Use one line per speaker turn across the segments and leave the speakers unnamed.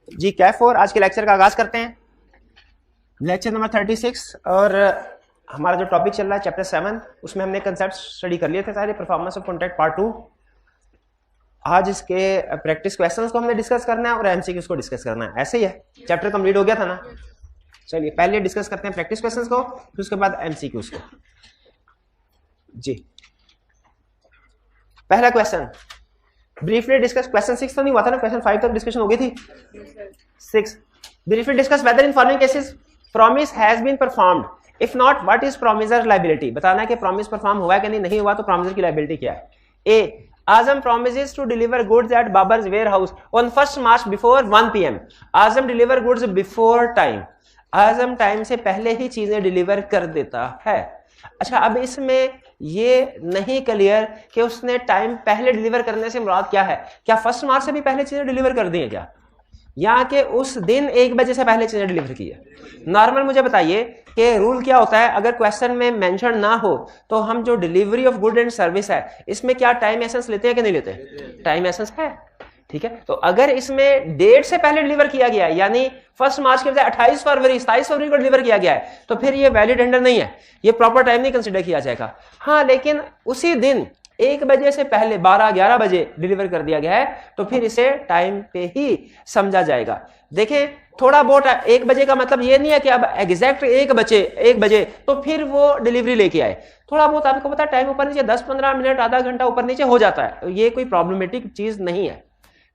जी कैफ 4 आज के लेक्चर का आगाज करते हैं। लेक्चर नंबर 36 और हमारा जो टॉपिक चल रहा है चैप्टर 7, उसमें हमने कंसेप्ट स्टडी कर लिए थे सारे, परफॉर्मेंस ऑफ कॉन्ट्रैक्ट पार्ट 2। आज इसके प्रैक्टिस क्वेश्चंस को हमने डिस्कस करना है और एमसीक्यूज को डिस्कस करना है। ऐसे ही है, चैप्टर कंप्लीट हो गया था ना। चलिए पहले डिस्कस करते हैं प्रैक्टिस क्वेश्चंस को, फिर उसके बाद एमसीक्यूज को। जी पहला क्वेश्चन ब्रीफली डिस्कस, क्वेश्चन 6 तो नहीं हुआ था ना, क्वेश्चन 5 तक डिस्कशन हो गई थी। 6 briefly discuss whether in following cases promise has been performed, if not what is promisor liability. बताना है कि प्रॉमिस परफॉर्म हुआ है कि नहीं हुआ तो प्रॉमिसर की लायबिलिटी क्या है। ए आजम promises to deliver goods at Babar's warehouse on 1st March before 1 PM. Azam deliver goods before time, Azam time से पहले ही चीजें डिलीवर कर देता है। अच्छा, अब इसमें ये नहीं क्लियर कि उसने टाइम पहले डिलीवर करने से मुराद क्या है। क्या 1 मार्च से भी पहले चीजें डिलीवर कर दी है क्या, या कि उस दिन 1 बजे से पहले चीजें डिलीवर की है। नॉर्मल मुझे बताइए कि रूल क्या होता है, अगर क्वेश्चन में मेंशन ना हो तो हम जो delivery of good and service है इसमें क्या टाइम एसेंस लेते हैं कि नहीं लेते। टाइम एसेंस है, ठीक है। तो अगर इसमें डेट से पहले डिलीवर किया गया है, यानी 1 मार्च के बजाय 28 फरवरी 27 फरवरी को डिलीवर किया गया है, तो फिर ये वैलिड टेंडर नहीं है, ये प्रॉपर टाइम नहीं कंसिडर किया जाएगा। हाँ, लेकिन उसी दिन 1 बजे से पहले 12-11 बजे डिलीवर कर दिया गया है तो फिर इसे टाइम पे ही समझा जाएगा। देखें थोड़ा बहुत 1 बजे का मतलब ये नहीं है कि अब एग्जैक्ट 1 बजे तो फिर वो डिलीवरी लेके आए। थोड़ा बहुत आपको पता है टाइम ऊपर नीचे 10-15 मिनट आधा घंटा ऊपर नीचे हो जाता है, तो ये कोई प्रॉब्लमेटिक चीज नहीं है,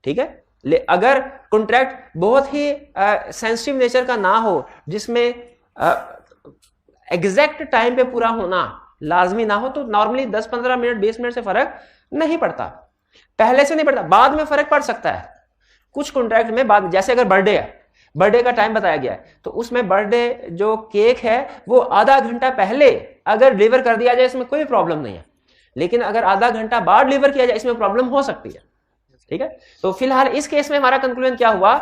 ठीक है। अगर कॉन्ट्रैक्ट बहुत ही सेंसिटिव नेचर का ना हो, जिसमें एग्जैक्ट टाइम पे पूरा होना लाजमी ना हो, तो नॉर्मली 10-15 मिनट 20 मिनट से फर्क नहीं पड़ता, पहले से नहीं पड़ता, बाद में फर्क पड़ सकता है कुछ कॉन्ट्रैक्ट में। बाद जैसे अगर बर्थडे है, बर्थडे का टाइम बताया गया है तो उसमें बर्थडे जो केक है वो आधा घंटा पहले अगर डिलीवर कर दिया जाए इसमें कोई प्रॉब्लम नहीं है, लेकिन अगर आधा घंटा बाद डिलीवर किया जाए इसमें प्रॉब्लम हो सकती है, ठीक है। तो फिलहाल इस केस में हमारा कंक्लूजन क्या हुआ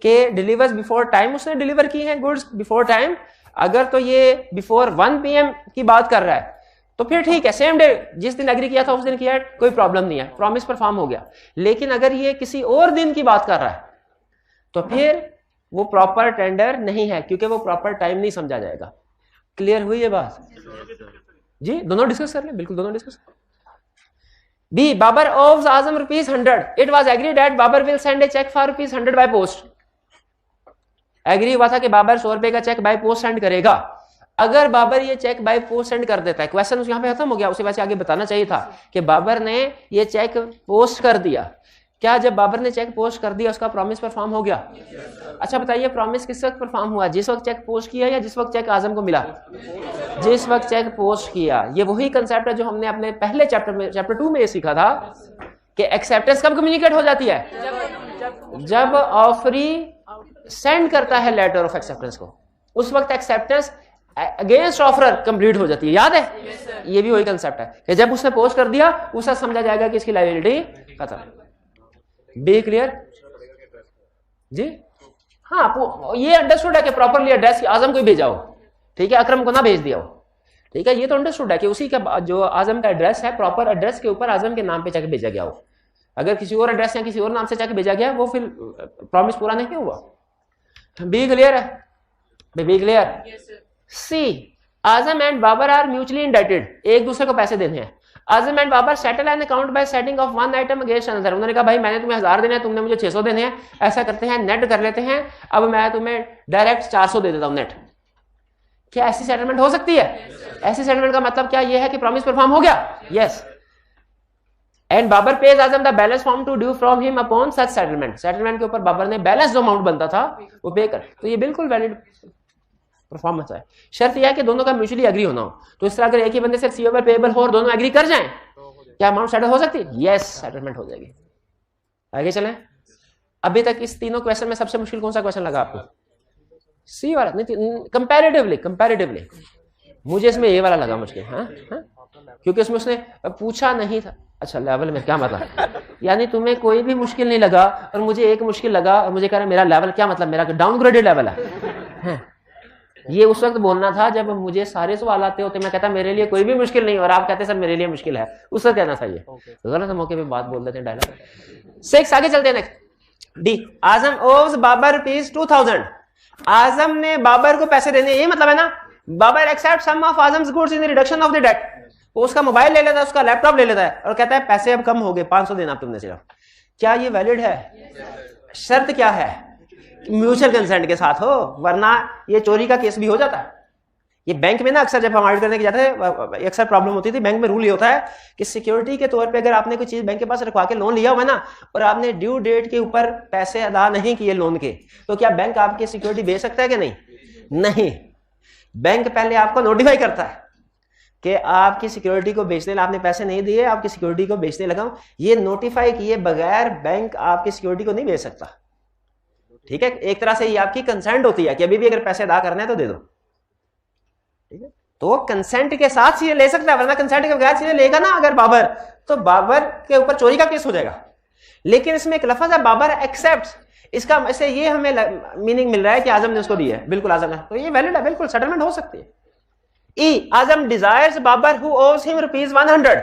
कि डिलीवर्स बिफोर टाइम, उसने डिलीवर की है गुड्स बिफोर टाइम। अगर तो ये बिफोर 1 PM की बात कर रहा है तो फिर ठीक है, सेम डे जिस दिन एग्री किया था उस दिन किया है, कोई प्रॉब्लम नहीं है, प्रॉमिस परफॉर्म हो गया। लेकिन अगर ये किसी और दिन की बात कर रहा है तो फिर वो प्रॉपर टेंडर नहीं है, क्योंकि वो प्रॉपर टाइम नहीं समझा जाएगा। क्लियर हुई ये बात जी? दोनों डिस्कस कर ले, बिल्कुल दोनों discuss. B Babar owes Azam ₹100, it was agreed that Babar will send a cheque for ₹100 by post. Agree हुआ था कि बाबर 100 रुपए का चेक बाय पोस्ट सेंड करेगा। अगर बाबर ये चेक बाय पोस्ट सेंड कर देता है, क्वेश्चन यहां पे खत्म हो गया। उसे वैसे आगे बताना चाहिए था कि बाबर ने ये चेक पोस्ट कर दिया। क्या जब बाबर ने चेक पोस्ट कर दिया उसका प्रॉमिस परफॉर्म हो गया? अच्छा बताइए, प्रॉमिस किस वक्त परफॉर्म हुआ, जिस वक्त चेक पोस्ट किया या जिस वक्त चेक आजम को मिला? जिस वक्त चेक पोस्ट किया। ये वही कंसेप्ट है जो हमने अपने पहले चैप्टर 2 में ये सीखा था कि एक्सेप्टेंस कब कम्युनिकेट हो जाती है? जब ऑफरी सेंड करता है लेटर ऑफ एक्सेप्टेंस को, उस वक्त एक्सेप्टेंस अगेंस्ट ऑफरर कंप्लीट हो जाती है। याद है? ये भी वही कंसेप्ट है कि जब उसने पोस्ट कर दिया उससे समझा जाएगा कि इसकी लायबिलिटी खत्म। बी क्लियर जी? हाँ, ये अंडरस्टूड है कि प्रॉपरली एड्रेस आजम को ही भेजा हो, ठीक है, अकरम को ना भेज दिया हो, ठीक है। ये तो अंडरस्टूड है कि उसी का जो आजम का एड्रेस है, प्रॉपर एड्रेस के ऊपर आजम के नाम पे चेक भेजा गया हो। अगर किसी और एड्रेस या किसी और नाम से चेक भेजा गया वो फिर प्रॉमिस पूरा नहीं हुआ। बी क्लियर है? B clear? C Azam and Babar are mutually indebted, एक दूसरे को पैसे देने हैं। Azam and Babar settle an account by setting off one item against another. उन्होंने कहा भाई मैंने तुम्हें 1000 देने हैं, तुमने मुझे 600 देने हैं, ऐसा करते हैं नेट कर लेते हैं, अब मैं तुम्हें डायरेक्ट 400 दे देता हूं नेट। क्या ऐसी सेटलमेंट हो सकती है? ऐसी सेटलमेंट का मतलब क्या यह है कि प्रॉमिस परफॉर्म हो गया? Yes. And Babar pays Azam the balance form to due from him upon such settlement. Settlement के ऊपर बाबर ने बैलेंस जो अमाउंट बनता था वो पे कर, तो ये बिल्कुल वैलिड परफॉर्मेंस है। शर्त यह है कि दोनों का म्यूचुअली एग्री होना हो। तो इस तरह अगर एक ही बंदे से रिसीवेबल पेएबल हो और दोनों एग्री कर जाएं, क्या अमाउंट सेटल हो सकती है? यस, सेटलमेंट हो जाएगी। आगे चलें। अभी तक इस तीनों क्वेश्चन में सबसे मुश्किल कौन सा क्वेश्चन लगा आपको? सी वाला? नहीं, कंपैरेटिवली मुझे इसमें ये वाला लगा मुश्किल। हाँ, क्योंकि उसमें उसने पूछा नहीं था। अच्छा, लेवल में क्या मतलब? यानी तुम्हें कोई भी मुश्किल नहीं लगा और मुझे एक मुश्किल लगा और मुझे कह रहा मेरा लेवल, क्या मतलब मेरा डाउनग्रेडेड लेवल है। ये उस वक्त बोलना था जब मुझे सारे सवाल आते होते, मैं कहता मेरे लिए कोई भी मुश्किल नहीं, और आप कहते सर मेरे लिए मुश्किल है, उस वक्त कहना था। ये गलत मौके पे बात बोल देते हैं, डायलॉग। 6 आगे चलते हैं next. D, Azam owes Babar ₹2000। Azam ने बाबर को पैसे देने, यही मतलब है ना। Babar accept some of Azam's goods in reduction of the debt. वो उसका मोबाइल ले लेता है, उसका लैपटॉप ले लेता है और कहता है पैसे अब कम हो गए, 500 देना तुमने सिर्फ। क्या ये वैलिड है? शर्त क्या है? म्यूचुअल कंसेंट के साथ हो, वरना ये चोरी का केस भी हो जाता है। ये बैंक में ना अक्सर जब हम ऑडिट करने के जाते हैं, अक्सर प्रॉब्लम होती थी। बैंक में रूल ये होता है कि सिक्योरिटी के तौर पे अगर आपने कोई चीज बैंक के पास रखवा के लोन लिया हुआ है ना, और आपने ड्यू डेट के ऊपर पैसे अदा नहीं किए लोन के, तो क्या बैंक आपकी सिक्योरिटी बेच सकता है कि नहीं? नहीं। बैंक पहले आपको नोटिफाई करता है कि आपकी सिक्योरिटी को बेचने, आपने पैसे नहीं दिए, आपकी सिक्योरिटी को बेचने लगा हूं। ये नोटिफाई किए बगैर बैंक आपकी सिक्योरिटी को नहीं बेच सकता। ठीक है, एक तरह से ये आपकी कंसेंट होती है कि अभी भी अगर पैसे अदा करने हैं तो दे दो। ठीक है, तो कंसेंट के साथ चीजें ले सकता है, वरना कंसेंट के बगैर चीजें लेगा ना अगर बाबर, तो बाबर के ऊपर चोरी का केस हो जाएगा। लेकिन इसमें एक लफ्ज है बाबर एक्सेप्ट, इसका ऐसे ये हमें मीनिंग मिल रहा है कि आजम ने उसको दिया है। बिल्कुल आजम ने, तो ये वैलिड है, बिल्कुल सेटलमेंट हो सकती है। E, Azam desires Babar who owes him ₹100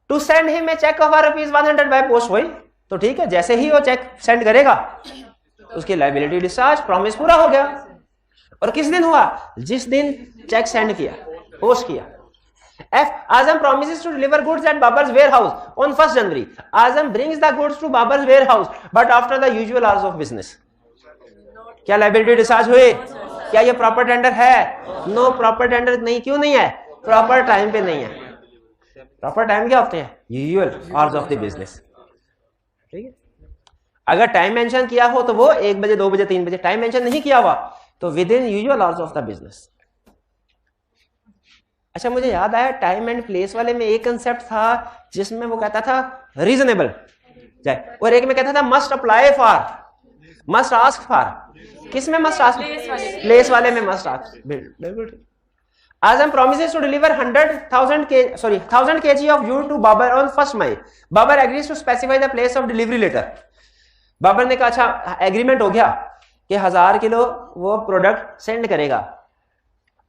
to send him a cheque of ₹100 by post. वही तो ठीक है, जैसे ही वो चेक सेंड करेगा उसकी लायबिलिटी डिस्चार्ज, प्रॉमिस पूरा हो गया। और किस दिन हुआ? जिस दिन चेक सेंड किया, पोस्ट किया। F, Azam promises to deliver goods at Babar's warehouse on 1st January. Azam brings the goods to Babar's warehouse, but after the usual hours of business. क्या लायबिलिटी डिस्चार्ज हुई? क्या ये proper tender है? No proper tender नहीं। क्यों नहीं है? Proper time पे नहीं है। प्रॉपर टाइम क्या होते हैं? Usual hours of the business. ठीक है, अगर टाइम मेंशन किया हो तो वो 1 बजे, 2 बजे, 3 बजे। टाइम मेंशन नहीं किया हुआ तो with in usual hours of the business. अच्छा, मुझे याद आया टाइम एंड प्लेस वाले में एक कंसेप्ट था जिसमें वो कहता था रीजनेबल, और एक में कहता था must apply for, must ask for. किस में मस्ट आस्क? प्लेस वाले में मस्ट आस्क। बिल्कुल ठीक। Azam promises to deliver 1000 kg of jute to Babar on 1st May. Babar agrees to specify the place of delivery later. Babar ने कहा अच्छा agreement हो गया कि 1000 किलो वो प्रोडक्ट सेंड करेगा।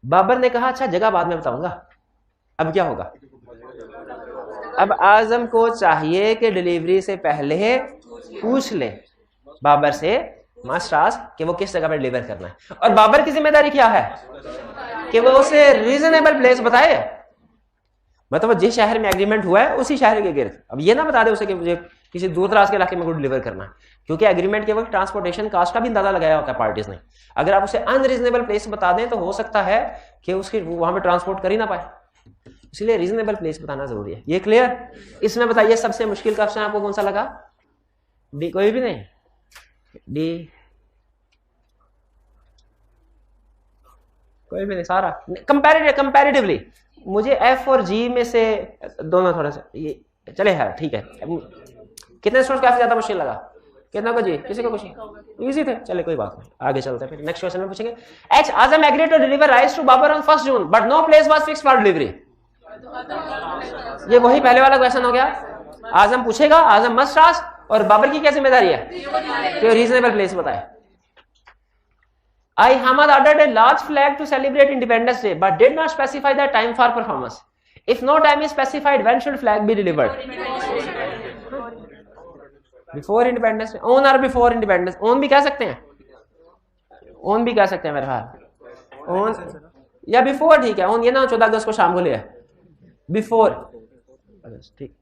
बाबर ने कहा अच्छा जगह बाद में बताऊंगा। अब क्या होगा? अब आजम को चाहिए कि डिलीवरी से पहले पूछ ले बाबर से मास्टर्स कि वो किस जगह पर डिलीवर करना है। और बाबर की जिम्मेदारी क्या है कि वो उसे रीजनेबल प्लेस बताए, मतलब जिस शहर में एग्रीमेंट हुआ है उसी शहर के गिर्द। अब ये ना बता दे उसे कि मुझे किसी दूर दराज के इलाके में कुछ डिलीवर करना है, क्योंकि एग्रीमेंट के वक्त ट्रांसपोर्टेशन कॉस्ट का भी अंदाजा लगाया होता है पार्टीज ने। अगर आप उसे अनरीजनेबल प्लेस बता दें तो हो सकता है कि उसकी वहां पे ट्रांसपोर्ट कर ही ना पाए, इसलिए रीजनेबल प्लेस बताना जरूरी है। ये क्लियर? इसमें बताइए सबसे मुश्किल क्वेश्चन आपको कौन सा लगा? डी? कोई भी नहीं? डी कोई भी नहीं? सारा कंपैरेटिवली मुझे एफ और जी में से दोनों थोड़ा सा ये चले है। ठीक है, कितने स्टूडेंट काफी ज्यादा मुश्किल लगा? कितना को जी? किसी को कुछ इजी थे? चले कोई बात नहीं, आगे चलते हैं। फिर नेक्स्ट क्वेश्चन में पूछेंगे। H, Azam agreed to deliver rice to Babar on 1st June but no place was fixed for delivery. ये वही पहले वाला क्वेश्चन हो गया। आजम पूछेगा, आजम मस्ट आस्क, और बाबर की क्या जिम्मेदारी है कि रीजनेबल प्लेस बताए। I, Hamad, ordered a large flag to celebrate Independence Day, but did not specify the time for performance. If no time is specified, when should flag be delivered? Before Independence Day. On or before Independence? On भी कह सकते हैं, on भी कह सकते हैं मेरे ख्याल। on या before ठीक है। on ये ना 14 अगस्त को शाम को ले, before ठीक।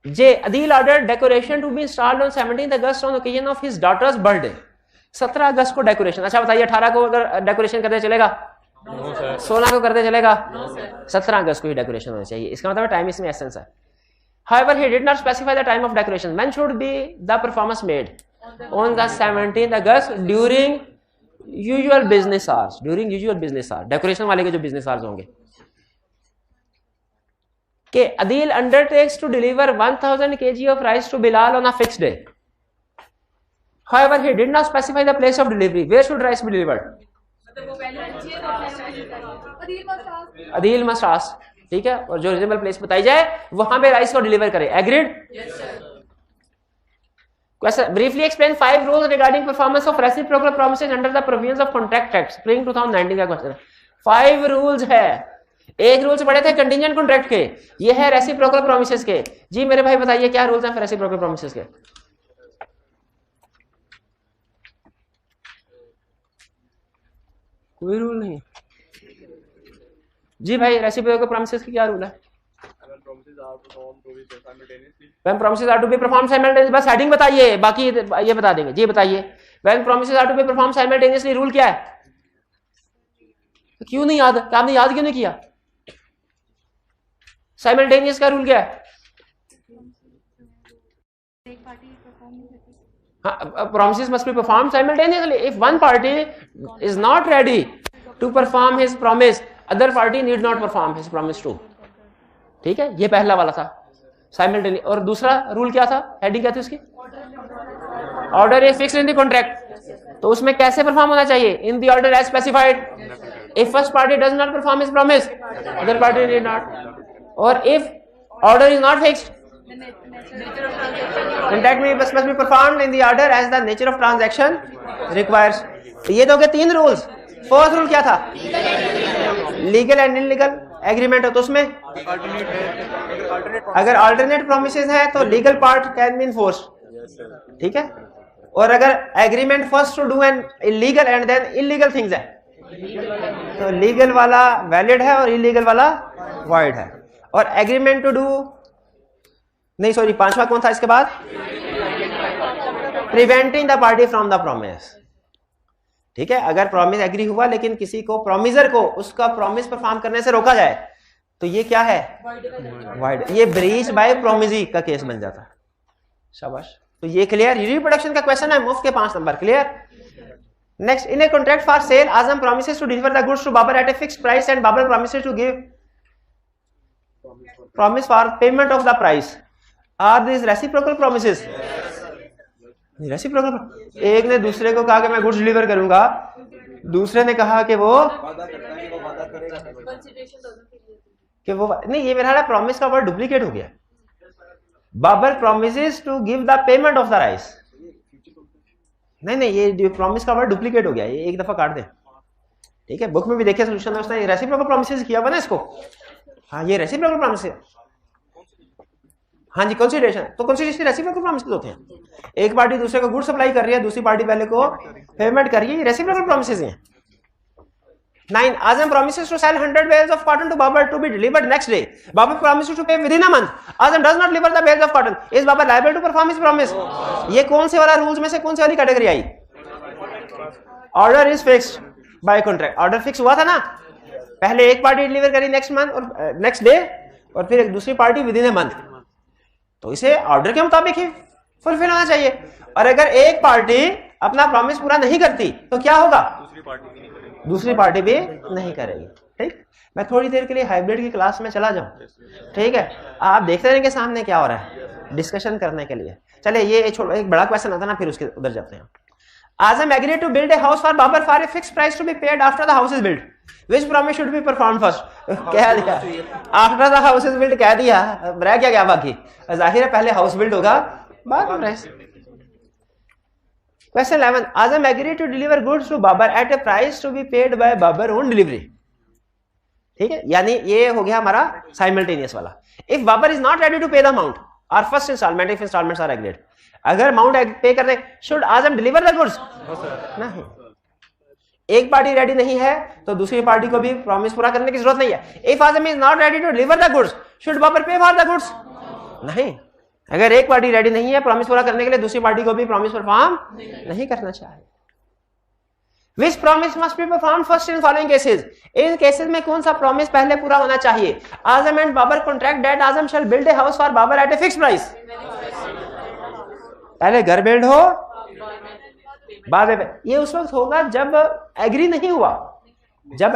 J, Adil ordered decoration to be installed on 17th August on occasion of his daughter's birthday. 17 अगस्त को डेकोरेशन। अच्छा बताइए 18 को अगर डेकोरेशन करते चलेगा? 16 को करते चलेगा? 17 अगस्त को ही डेकोरेशन होनी चाहिए। इसका मतलब टाइम इसमें एसेंस है। However, he did not specify the time of decoration. When should be the performance made? On the 17th August during usual business hours. During usual business hours. Decoration वाले के जो business hours होंगे। कि Adil undertakes to deliver 1000 kg of rice to Bilal on a fixed day. However, he did not specify the place of delivery. Where should rice be delivered? Adil must ask. ठीक है, और जो reasonable place बताई जाए वहां पे rice को deliver करे। Agreed? Question, briefly explain 5 rules regarding performance of reciprocal promises under the provisions of contract act spring 2019 का क्वेश्चन है। 5 रूल्स है एक रूल्स पढ़े थे कंटिंजेंट कॉन्ट्रैक्ट के, ये है रेसिप्रोकल प्रोमिसेस के। जी मेरे भाई बताइए क्या रूल्स हैं रेसिप्रोकल प्रोमिसेस के? कोई रूल नहीं जी भाई, रेसिप्रोकल प्रोमिसेस की क्या रूल है? When promises are to be performed simultaneously, बस हेडिंग बताइए, बाकी ये बता देंगे। जी बताइए, when promises are to be performed simultaneously rule क्या है? तो क्यों नहीं याद? आपने याद क्यों नहीं किया? साइमल्टेनियस का रूल क्या है? Promises must be performed simultaneously. If one party is not ready to perform his promise, other party need not perform his promise too. ठीक है, ये पहला वाला था साइमल्टेनियस। और दूसरा रूल क्या था? हेडिंग क्या थी उसकी? Order is fixed in the contract. तो उसमें कैसे परफॉर्म होना चाहिए? In the order as specified. If first party does not perform his promise, other party need not. और if order is not fixed, contract में must be performed in the order as the nature of transaction requires. तो ये तो हो गए 3 rules. Fourth rule क्या था? Legal and illegal agreement हो तो उसमें अगर अल्टरनेट प्रोमिसेस है तो legal part can be enforced. ठीक है, और अगर agreement first to do an illegal and then illegal things है तो लीगल वाला वैलिड है और इलीगल वाला वॉइड है। और एग्रीमेंट टू डू नहीं, सॉरी, 5वां कौन था इसके बाद? Preventing the party from the promise. ठीक है, अगर प्रॉमिस एग्री हुआ लेकिन किसी को प्रॉमिसर को उसका प्रॉमिस परफॉर्म करने से रोका जाए तो ये क्या है? वाइड। ये ब्रीच बाय प्रोमिसी का केस बन जाता है। शाबाश। तो ये क्लियर? रिप्रोडक्शन का क्वेश्चन है मुफ्त के 5 नंबर। Clear? Next, in a contract for sale Azam promises to deliver the goods to Babar at a fixed price and Babar promises to give promise for payment of the price. Are this reciprocal promises? Reciprocal. एक ने दूसरे को कहा कि मैं goods deliver करूंगा, दूसरे ने कहा कि वो नहीं, ये मेरा प्रॉमिस का वर्ड डुप्लीकेट हो गया। Babar promises to give the payment of the rice. नहीं, ये प्रॉमिस का वर्ड डुप्लीकेट हो गया, ये एक दफा काट दे। ठीक है, बुक में भी देखिए सोल्यूशन में उसने रेसिप्रोकल प्रॉमिसेस किया हुआ ना इसको। हाँ, ये रेसिप्रोकल प्रॉमिस है। हाँ जी, कंसीडरेशन। तो कंसीडरेशन रेसिप्रोकल प्रॉमिसेस होते हैं। एक पार्टी दूसरे को गुड सप्लाई कर रही है, दूसरी पार्टी पहले को पेमेंट कर रही है, ये रेसिप्रोकल प्रॉमिसेस हैं। 9, Azam promises to sell 100 bales of cotton to Babar to be delivered next day. Babar promises to pay within a month. Azam does not deliver the bales of cotton. Is Babar liable to perform his promise? ये कौन से वाला rules में से कौन सी वाली category I? Order is fixed by contract. Order fix हुआ था ना, पहले एक पार्टी डिलीवर करी नेक्स्ट मंथ और नेक्स्ट डे, और फिर एक दूसरी party with in a month. तो इसे ऑर्डर के मुताबिक ही फुलफिल होना चाहिए। और अगर एक पार्टी अपना प्रॉमिस पूरा नहीं करती तो क्या होगा? दूसरी पार्टी भी नहीं करेगी। ठीक, मैं थोड़ी देर के लिए हाइब्रिड की क्लास में चला जाऊं। ठीक है, आप देखते रहेंगे सामने क्या हो रहा है, डिस्कशन करने के लिए। चलिए, ये एक बड़ा क्वेश्चन आता है ना, फिर उसके उधर जाते हैं। Azam agreed to build a house for Babar for a fixed price to be paid after the house is built. Which promise should be performed first? कह दिया after the house is built, कह दिया, रह क्या गया बाकी? जाहिर है पहले हाउस बिल्ड होगा, बाद में price. Question 11. Azam agreed to deliver goods to Babar at a price to be paid by Babar on delivery. ठीक है, यानी ये हो गया हमारा साइमल्टेनियस वाला। If Babar is not ready to pay the amount or first installment, if installments are agreed, अगर amount pay कर दे, should Azam deliver the goods? नहीं। एक पार्टी रेडी नहीं है तो दूसरी पार्टी को भी प्रॉमिस पूरा करने की जरूरत नहीं है। If Azam is not ready to deliver the goods, should Babar pay for the goods? नहीं। अगर एक पार्टी रेडी नहीं है प्रॉमिस पूरा करने के लिए, दूसरी पार्टी को भी प्रॉमिस परफॉर्म नहीं करना चाहिए। Which promise must be performed first in following cases? इन केसेस में कौन सा प्रॉमिस पहले पूरा होना चाहिए? Azam and Babar contract that Azam shall build a house for Babar at a fixed price. पहले घर बिल्ड हो, बाद में। ये उस वक्त होगा जब एग्री नहीं हुआ, जब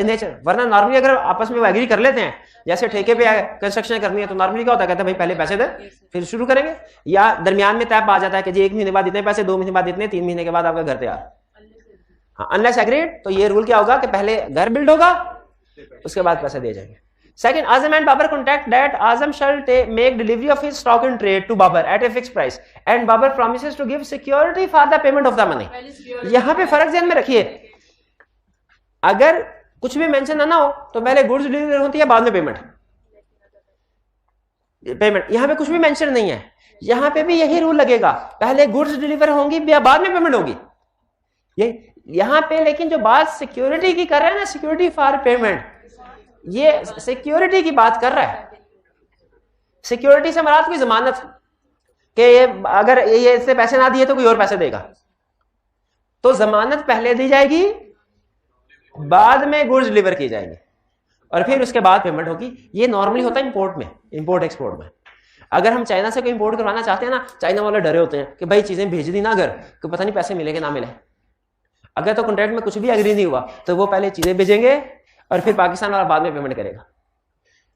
नेचर, वरना नॉर्मली अगर आपस में वो एग्री कर लेते हैं, जैसे ठेके पे कंस्ट्रक्शन करनी है तो नॉर्मली क्या होता है, कहते हैं भाई पहले पैसे दे फिर शुरू करेंगे, या दरमियान में तय आ जाता है कि जी 1 महीने बाद इतने पैसे, 2 महीने बाद इतने, 3 महीने के बाद आपका घर तैयार। हाँ, अनलेस एग्रीड, तो ये रूल क्या होगा कि पहले घर बिल्ड होगा, उसके बाद पैसे दिए जाएंगे। Second, Azam and Babar contract that Azam shall make delivery of his stock in trade to Babar at a fixed price, and Babar promises to give security for the payment of the money. यहाँ पे फर्क ध्यान में रखिए, अगर कुछ भी mention ना हो तो पहले गुड्स डिलीवर होती है, बाद में पेमेंट। यहां पे कुछ भी मेंशन नहीं है, यहां पे भी यही रूल लगेगा, पहले गुड्स डिलीवर होंगी या बाद में पेमेंट होगी। ये यहां पे लेकिन जो बात सिक्योरिटी की कर रहे हैं ना, सिक्योरिटी फॉर पेमेंट, ये सिक्योरिटी की बात कर रहा है। सिक्योरिटी से मुराद कोई जमानत कि ये अगर ये इससे पैसे ना दिए तो कोई और पैसे देगा, तो जमानत पहले दी जाएगी, बाद में गुड्स डिलीवर की जाएंगे और फिर उसके बाद पेमेंट होगी। ये नॉर्मली होता है इंपोर्ट में, इंपोर्ट एक्सपोर्ट में। अगर हम चाइना से कोई इंपोर्ट करवाना चाहते हैं ना, चाइना वाले डरे होते हैं कि भाई चीजें भेज दी ना अगर तो पता नहीं पैसे मिलेंगे ना मिले। अगर तो कॉन्ट्रैक्ट में कुछ भी एग्री नहीं हुआ तो वो पहले चीजें भेजेंगे और फिर पाकिस्तान वाला बाद में पेमेंट करेगा,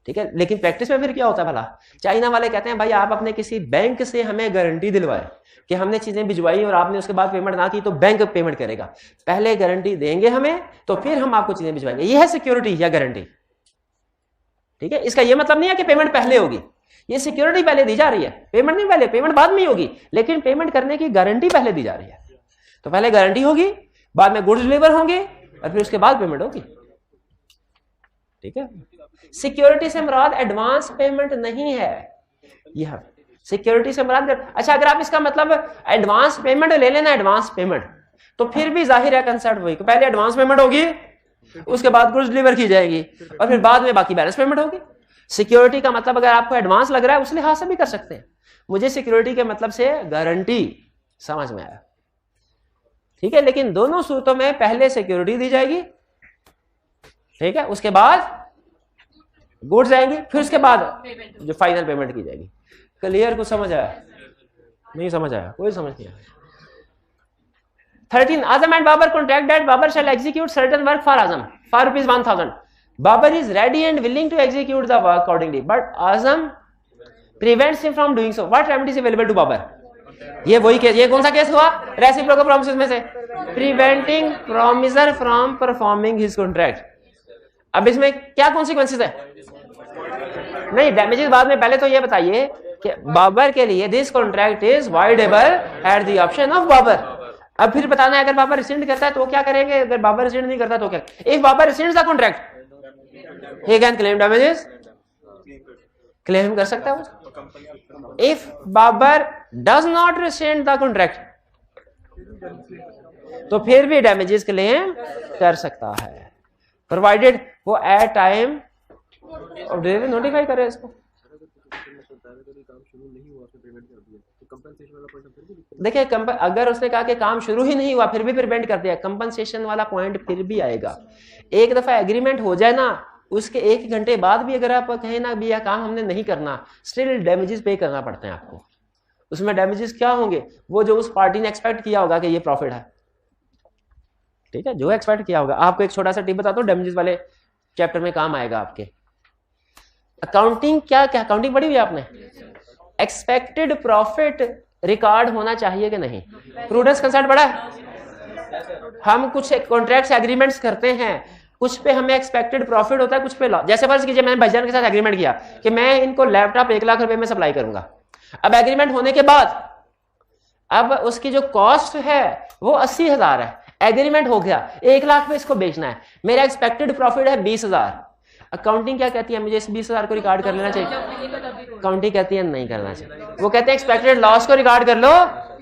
ठीक है। लेकिन प्रैक्टिस में फिर क्या होता है भला, चाइना वाले कहते हैं भाई आप अपने किसी बैंक से हमें गारंटी दिलवाए कि हमने चीजें भिजवाई और आपने उसके बाद पेमेंट ना की तो बैंक पेमेंट करेगा। पहले गारंटी देंगे हमें तो फिर हम आपको चीजें भिजवाएंगे। यह है सिक्योरिटी या गारंटी, ठीक है। इसका यह मतलब नहीं है कि पेमेंट पहले होगी, ये सिक्योरिटी पहले दी जा रही है, पेमेंट नहीं पहले, पेमेंट बाद में ही होगी, लेकिन पेमेंट करने की गारंटी पहले दी जा रही है। तो पहले गारंटी होगी, बाद में गुड्स डिलीवर होंगे और फिर उसके बाद पेमेंट होगी, ठीक है। सिक्योरिटी से मुराद एडवांस पेमेंट नहीं है, यह सिक्योरिटी से मुराद। अच्छा, अगर आप इसका मतलब एडवांस पेमेंट ले लेना, एडवांस पेमेंट, तो फिर भी जाहिर है कंसेप्ट वही, पहले एडवांस पेमेंट होगी, उसके बाद गुड्स डिलीवर की जाएगी और फिर बाद में बाकी बैलेंस पेमेंट होगी। सिक्योरिटी का मतलब अगर आपको एडवांस लग रहा है उस लिहाज से भी कर सकते हैं। मुझे सिक्योरिटी के मतलब से गारंटी समझ में आया, ठीक है। लेकिन दोनों सूरतों में पहले सिक्योरिटी दी जाएगी, ठीक है, उसके बाद गुड्स आएंगी, फिर उसके बाद जो फाइनल पेमेंट की जाएगी। क्लियर? कुछ समझ आया? नहीं समझ आया? कोई समझ नहीं आया। 13 Azam and Babar contract that Babar shall execute certain work for Azam for ₹1000। Babar is ready and willing to execute the work accordingly but Azam prevents him from doing so. What remedy is available to Babar? ये वही केस, ये कौन सा केस हुआ reciprocal promises में से? Preventing promiser from performing his contract. अब इसमें क्या कॉन्सिक्वेंसेस है? नहीं, डैमेजेस बाद में, पहले तो ये बताइए कि बाबर के लिए this contract is voidable at the option of Babar. अब फिर बताना है अगर बाबर रिसेंड करता है तो क्या करेंगे, अगर बाबर रिसेंड नहीं करता तो क्या? If Babar rescinds the contract he can claim damages, claim कर सकता है वो। If Babar does not rescind the contract तो फिर भी डैमेजेस क्लेम कर सकता है, प्रोवाइडेड वो एट टाइम और डिलीवरी नोटिफाई करे इसको। देखिए अगर उसने कहा कि काम शुरू ही नहीं हुआ फिर भी पेमेंट कर दिया, कंपनसेशन वाला पॉइंट फिर भी आएगा। एक दफा एग्रीमेंट हो जाए ना, उसके 1 घंटे बाद भी अगर आप कहें ना भी यह काम हमने नहीं करना, स्टिल डैमेजेस पे करना पड़ते हैं आपको। उसमें डैमेजेस क्या होंगे? वो जो उस पार्टी ने एक्सपेक्ट किया होगा कि ये प्रॉफिट है, ठीक है, जो एक्सपेक्ट किया होगा। आपको एक छोटा सा टिप बताता हूँ, डैमेजेस वाले चैप्टर में काम आएगा आपके। अकाउंटिंग क्या अकाउंटिंग पढ़ी हुई आपने? एक्सपेक्टेड प्रॉफिट रिकॉर्ड होना चाहिए कि नहीं? प्रूडेंस कंसेप्ट पढ़ा है? हम कुछ कॉन्ट्रैक्ट्स एग्रीमेंट्स करते हैं, कुछ पे हमें एक्सपेक्टेड प्रॉफिट होता है, कुछ पे लॉस। जैसे फर्ज कीजिए मैंने भाईजान के साथ एग्रीमेंट किया कि मैं इनको लैपटॉप 1 लाख रुपए में सप्लाई करूंगा। अब एग्रीमेंट होने के बाद अब उसकी जो कॉस्ट है वो 80,000 है, एग्रीमेंट हो गया 1 लाख में इसको बेचना है, मेरा एक्सपेक्टेड प्रॉफिट है 20,000। अकाउंटिंग क्या कहती है? मुझे इस 20,000 को रिकॉर्ड कर लेना चाहिए। अकाउंटिंग कहती है नहीं करना चाहिए, वो कहते हैं एक्सपेक्टेड लॉस को रिकॉर्ड कर लो,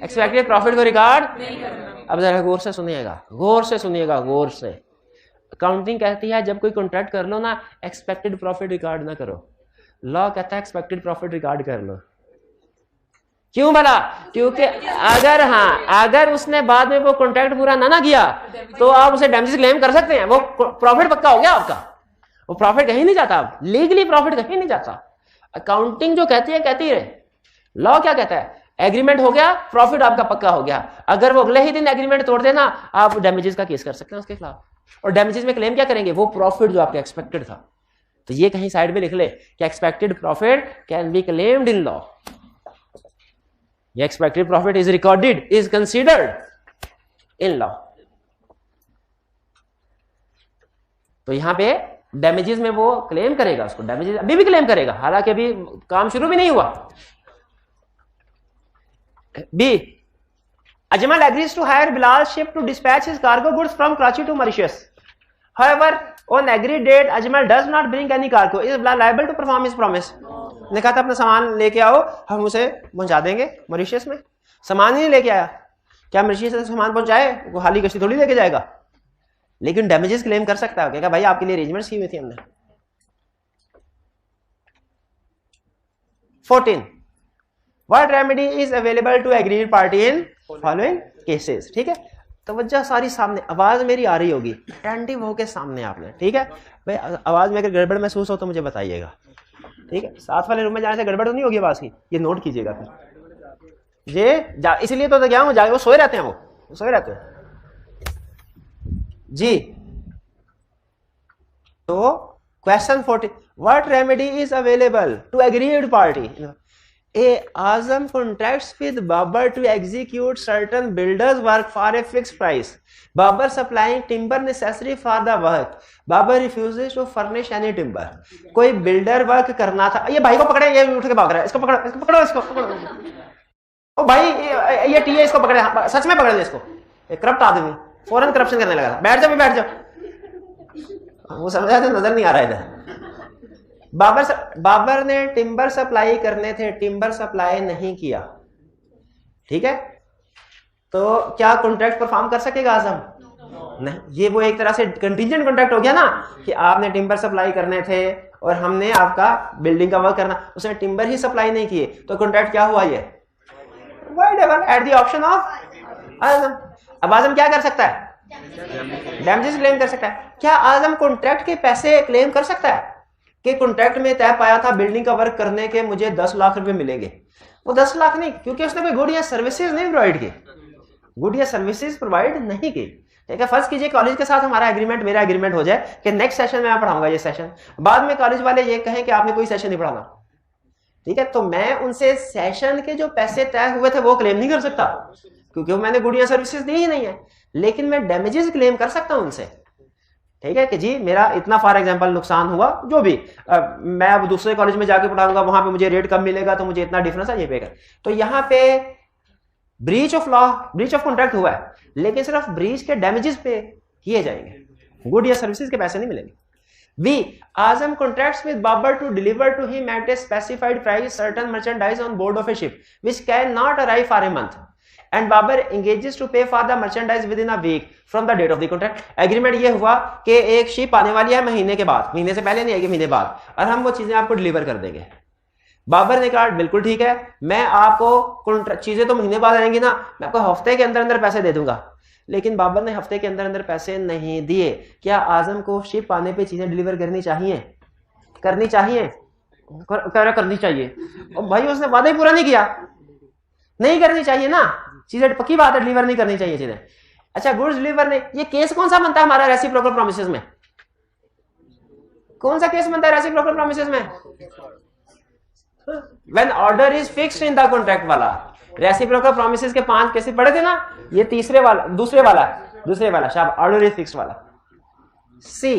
एक्सपेक्टेड प्रॉफिट को रिकॉर्ड नहीं करना। अब जरा गौर से सुनिएगा, गौर से सुनिएगा, गौर से। अकाउंटिंग कहती है जब कोई कॉन्ट्रैक्ट कर लो ना, एक्सपेक्टेड प्रॉफिट रिकॉर्ड ना करो। लॉ कहता है एक्सपेक्टेड प्रॉफिट रिकॉर्ड कर लो। क्यों भला? क्योंकि अगर उसने बाद में वो कॉन्ट्रैक्ट पूरा ना किया तो आप उसे डैमेजेस क्लेम कर सकते हैं, वो प्रॉफिट पक्का हो गया आपका, वो प्रॉफिट कहीं नहीं जाता, लीगली प्रॉफिट कहीं नहीं जाता। अकाउंटिंग जो कहती है कहती रहे, लॉ क्या कहता है? एग्रीमेंट हो गया, प्रॉफिट आपका पक्का हो गया, अगर वो अगले ही दिन एग्रीमेंट तोड़ देना आप डैमेजेस का केस कर सकते हैं उसके खिलाफ। और डैमेजेस में क्लेम क्या करेंगे? वो प्रॉफिट जो आपका एक्सपेक्टेड था। तो ये कहीं साइड में लिख ले कि expected profit can be claimed in law. Expected profit is recorded, is considered in law. तो यहां पे डैमेजेस में वो क्लेम करेगा, उसको डैमेजेस अभी भी क्लेम करेगा, हालांकि अभी काम शुरू भी नहीं हुआ। B, Ajmal agrees to hire Bilal ship to dispatch his cargo goods from Karachi to Mauritius. However, on agree date Ajmal does not bring any cargo is liable to perform his promise. ने कहा था अपना सामान लेके आओ, हम उसे पहुंचा देंगे मॉरिशस में। सामान ही नहीं लेके आया, क्या मॉरिशस से सामान पहुंचाए, वो खाली कश्ती थोड़ी लेके जाएगा। लेकिन डैमेजेस क्लेम कर सकता है, क्या भाई आपके लिए अरेंजमेंट्स की हुई थी हमने। 14 what remedy is available to agreed party in following cases. ठीक है, तवज्जो सारी सामने, आवाज मेरी आ रही होगी अटेंटिव होके सामने आपने। ठीक है भाई, आवाज में अगर गड़बड़ महसूस हो तो मुझे बताइएगा। ठीक है, साथ वाले रूम में जाने से गड़बड़ तो नहीं होगी आवाज की, ये नोट कीजिएगा फिर ये इसलिए तो क्या हूँ, वो सोए रहते हैं, वो सोए रहते हैं जी। तो question 14 what remedy is available to agreed party Azam contracts with Babar to execute certain builders work for a fixed price. Babar supplying timber necessary for the work. Babar refuses to furnish any timber. कोई builder work करना था। ये भाई को पकड़े, ये उठ के भाग रहा है, इसको पकड़ो, इसको पकड़ो, इसको पकड़ो। ओ भाई ये टी है, इसको पकड़े, सच में पकड़ ले इसको। एक करप्ट आदमी फौरन करप्शन करने लगा था। बैठ जाओ, बैठ जाओ। वो समझा तो नजर नहीं आ रहा इधर। बाबर ने टिम्बर सप्लाई करने थे, टिम्बर सप्लाई नहीं किया। ठीक है, तो क्या कॉन्ट्रैक्ट परफॉर्म कर सकेगा आजम? नहीं, ये वो एक तरह से कंटीजेंट कॉन्ट्रैक्ट हो गया ना कि आपने टिम्बर सप्लाई करने थे और हमने आपका बिल्डिंग का वर्क करना, उसने टिम्बर ही सप्लाई नहीं किए, तो कॉन्ट्रैक्ट क्या हुआ? ये एट द ऑप्शन ऑफ आजम। अब आजम क्या कर सकता है? डैमेजेस क्लेम कर सकता है। क्या आजम कॉन्ट्रैक्ट के पैसे क्लेम कर सकता है कि कॉन्ट्रैक्ट में तय पाया था बिल्डिंग का वर्क करने के मुझे 10 लाख रुपए मिलेंगे? वो 10 लाख नहीं, क्योंकि उसने कोई गुड या सर्विसेज नहीं प्रोवाइड की, गुड या सर्विसेज प्रोवाइड नहीं की। ठीक है, फर्स्ट कीजिए कॉलेज के साथ हमारा एग्रीमेंट, मेरा एग्रीमेंट हो जाए कि नेक्स्ट सेशन में मैं पढ़ाऊंगा ये सेशन, बाद में कॉलेज वाले ये कहें कि आपने कोई सेशन नहीं पढ़ाना। ठीक है, तो मैं उनसे सेशन के जो पैसे तय हुए थे वो क्लेम नहीं कर सकता, क्योंकि मैंने गुड या सर्विसेज दी ही नहीं है। लेकिन मैं डैमेजेस क्लेम कर सकता हूं उनसे। ठीक है कि जी मेरा इतना फॉर एग्जांपल नुकसान हुआ, जो भी मैं अब दूसरे कॉलेज में जाके पढ़ाऊंगा, वहां पे मुझे रेट कम मिलेगा, तो मुझे इतना डिफरेंस है, ये पे कर। तो यहाँ पे breach of law, breach of contract हुआ है, लेकिन सिर्फ ब्रीच के डैमेजेस पे किए जाएंगे, गुड या सर्विसेज के पैसे नहीं मिलेंगे। B Azam contracts with Babar to deliver to him at a specified price certain merchandise on board of a ship which can not arrive for a month and Babar engages to pay for the merchandise within a week from the date of the contract. Agreement ये हुआ कि एक ship आने वाली है महीने के बाद, महीने से पहले नहीं आएगी, महीने बाद, और हम वो चीजें आपको डिलीवर कर देंगे। बाबर ने कहा बिल्कुल ठीक है, मैं आपको चीजें तो महीने बाद आएंगी ना, मैं आपको हफ्ते के अंदर अंदर पैसे दे दूंगा। लेकिन बाबर ने हफ्ते के अंदर अंदर पैसे नहीं दिए। क्या आजम को शिप आने पे चीजें डिलीवर करनी चाहिए? करनी चाहिए, करनी चाहिए। और भाई उसने वादा ही पूरा नहीं किया, नहीं करनी चाहिए ना, चीजें पक्की बात है, डिलीवर नहीं करनी चाहिए चीजें। अच्छा, गुड्स डिलीवर नहीं, ये केस कौन सा बनता है हमारा रेसिप्रोकल प्रोमिसेस में? कौन सा केस बनता है रेसिप्रोकल प्रोमिसेस में? When order is fixed in the contract वाला। रेसिप्रोकल प्रोमिसेस के 5 केसेस पढ़े थे ना, ये तीसरे वाला, दूसरे वाला शायद ऑर्डर इज फिक्स्ड वाला। सी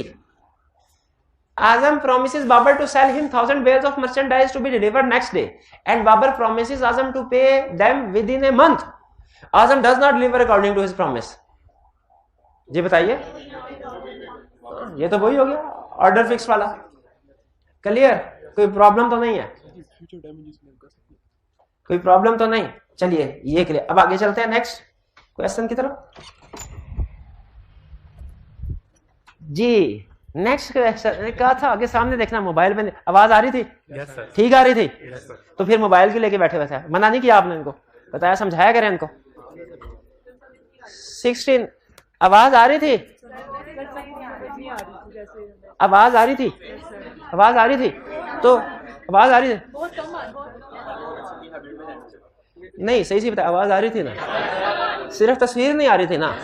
Azam promises Babar to sell him 1000 bales of merchandise to be delivered next day, and Babar promises Azam to pay them within a month. Azam does not deliver according to his promise. जी बताइए, ये तो वही हो गया order fix वाला। Clear? कोई problem तो नहीं है, कोई प्रॉब्लम तो नहीं। चलिए ये क्लियर। अब आगे चलते हैं नेक्स्ट क्वेश्चन की तरफ। जी नेक्स्ट कहा था आगे सामने देखना, मोबाइल में आवाज आ रही थी? yes, ठीक आ रही थी? yes, तो फिर मोबाइल क्यों लेके बैठे हुए थे? मना नहीं किया आपने इनको? बताया, समझाया करें इनको। 16 आवाज आ रही थी? आवाज आ रही थी? आवाज आ रही थी? तो आवाज आ रही थी? नहीं, सही से बता, आवाज आ रही थी ना, सिर्फ तस्वीर नहीं आ रही थी ना।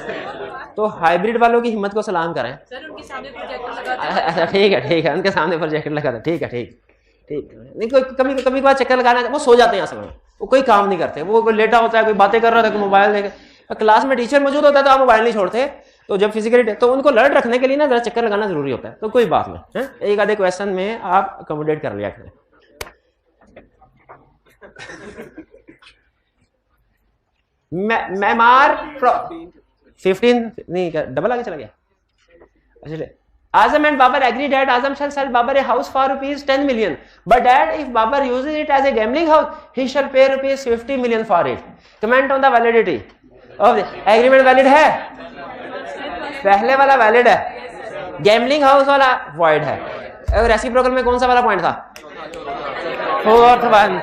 तो हाइब्रिड वालों की हिम्मत को सलाम करें। सर उनके सामने प्रोजेक्टर लगा था। अच्छा ठीक है, उनके सामने प्रोजेक्टर लगा था, ठीक है, ठीक। नहीं कोई कभी कभी बार चक्कर लगाना, वो सो जाते हैं असल में, वो कोई काम नहीं करते, वो कोई लेटा होता है, कोई बातें कर रहा था, कोई मोबाइल देखे। क्लास में टीचर मौजूद होता है तो आप मोबाइल नहीं छोड़ते, तो जब फिजिकली तो उनको अलर्ट रखने के लिए ना जरा चक्कर लगाना जरूरी होता है। तो कोई बात नहीं, एक आधे क्वेश्चन में आप अकोमोडेट कर लिया करें। मैमार 15 नहीं, डबल आगे चला गया। अच्छा Azam and Babar agree that Azam shall sell Babar a house for rupees 10 million. But that if Babar uses it as a gambling house, he shall pay rupees 50 million for it. Comment on the validity of the agreement. Valid है, पहले वाला valid है, gambling house वाला void है। और reciprocal में कौन सा वाला पॉइंट था? Fourth one,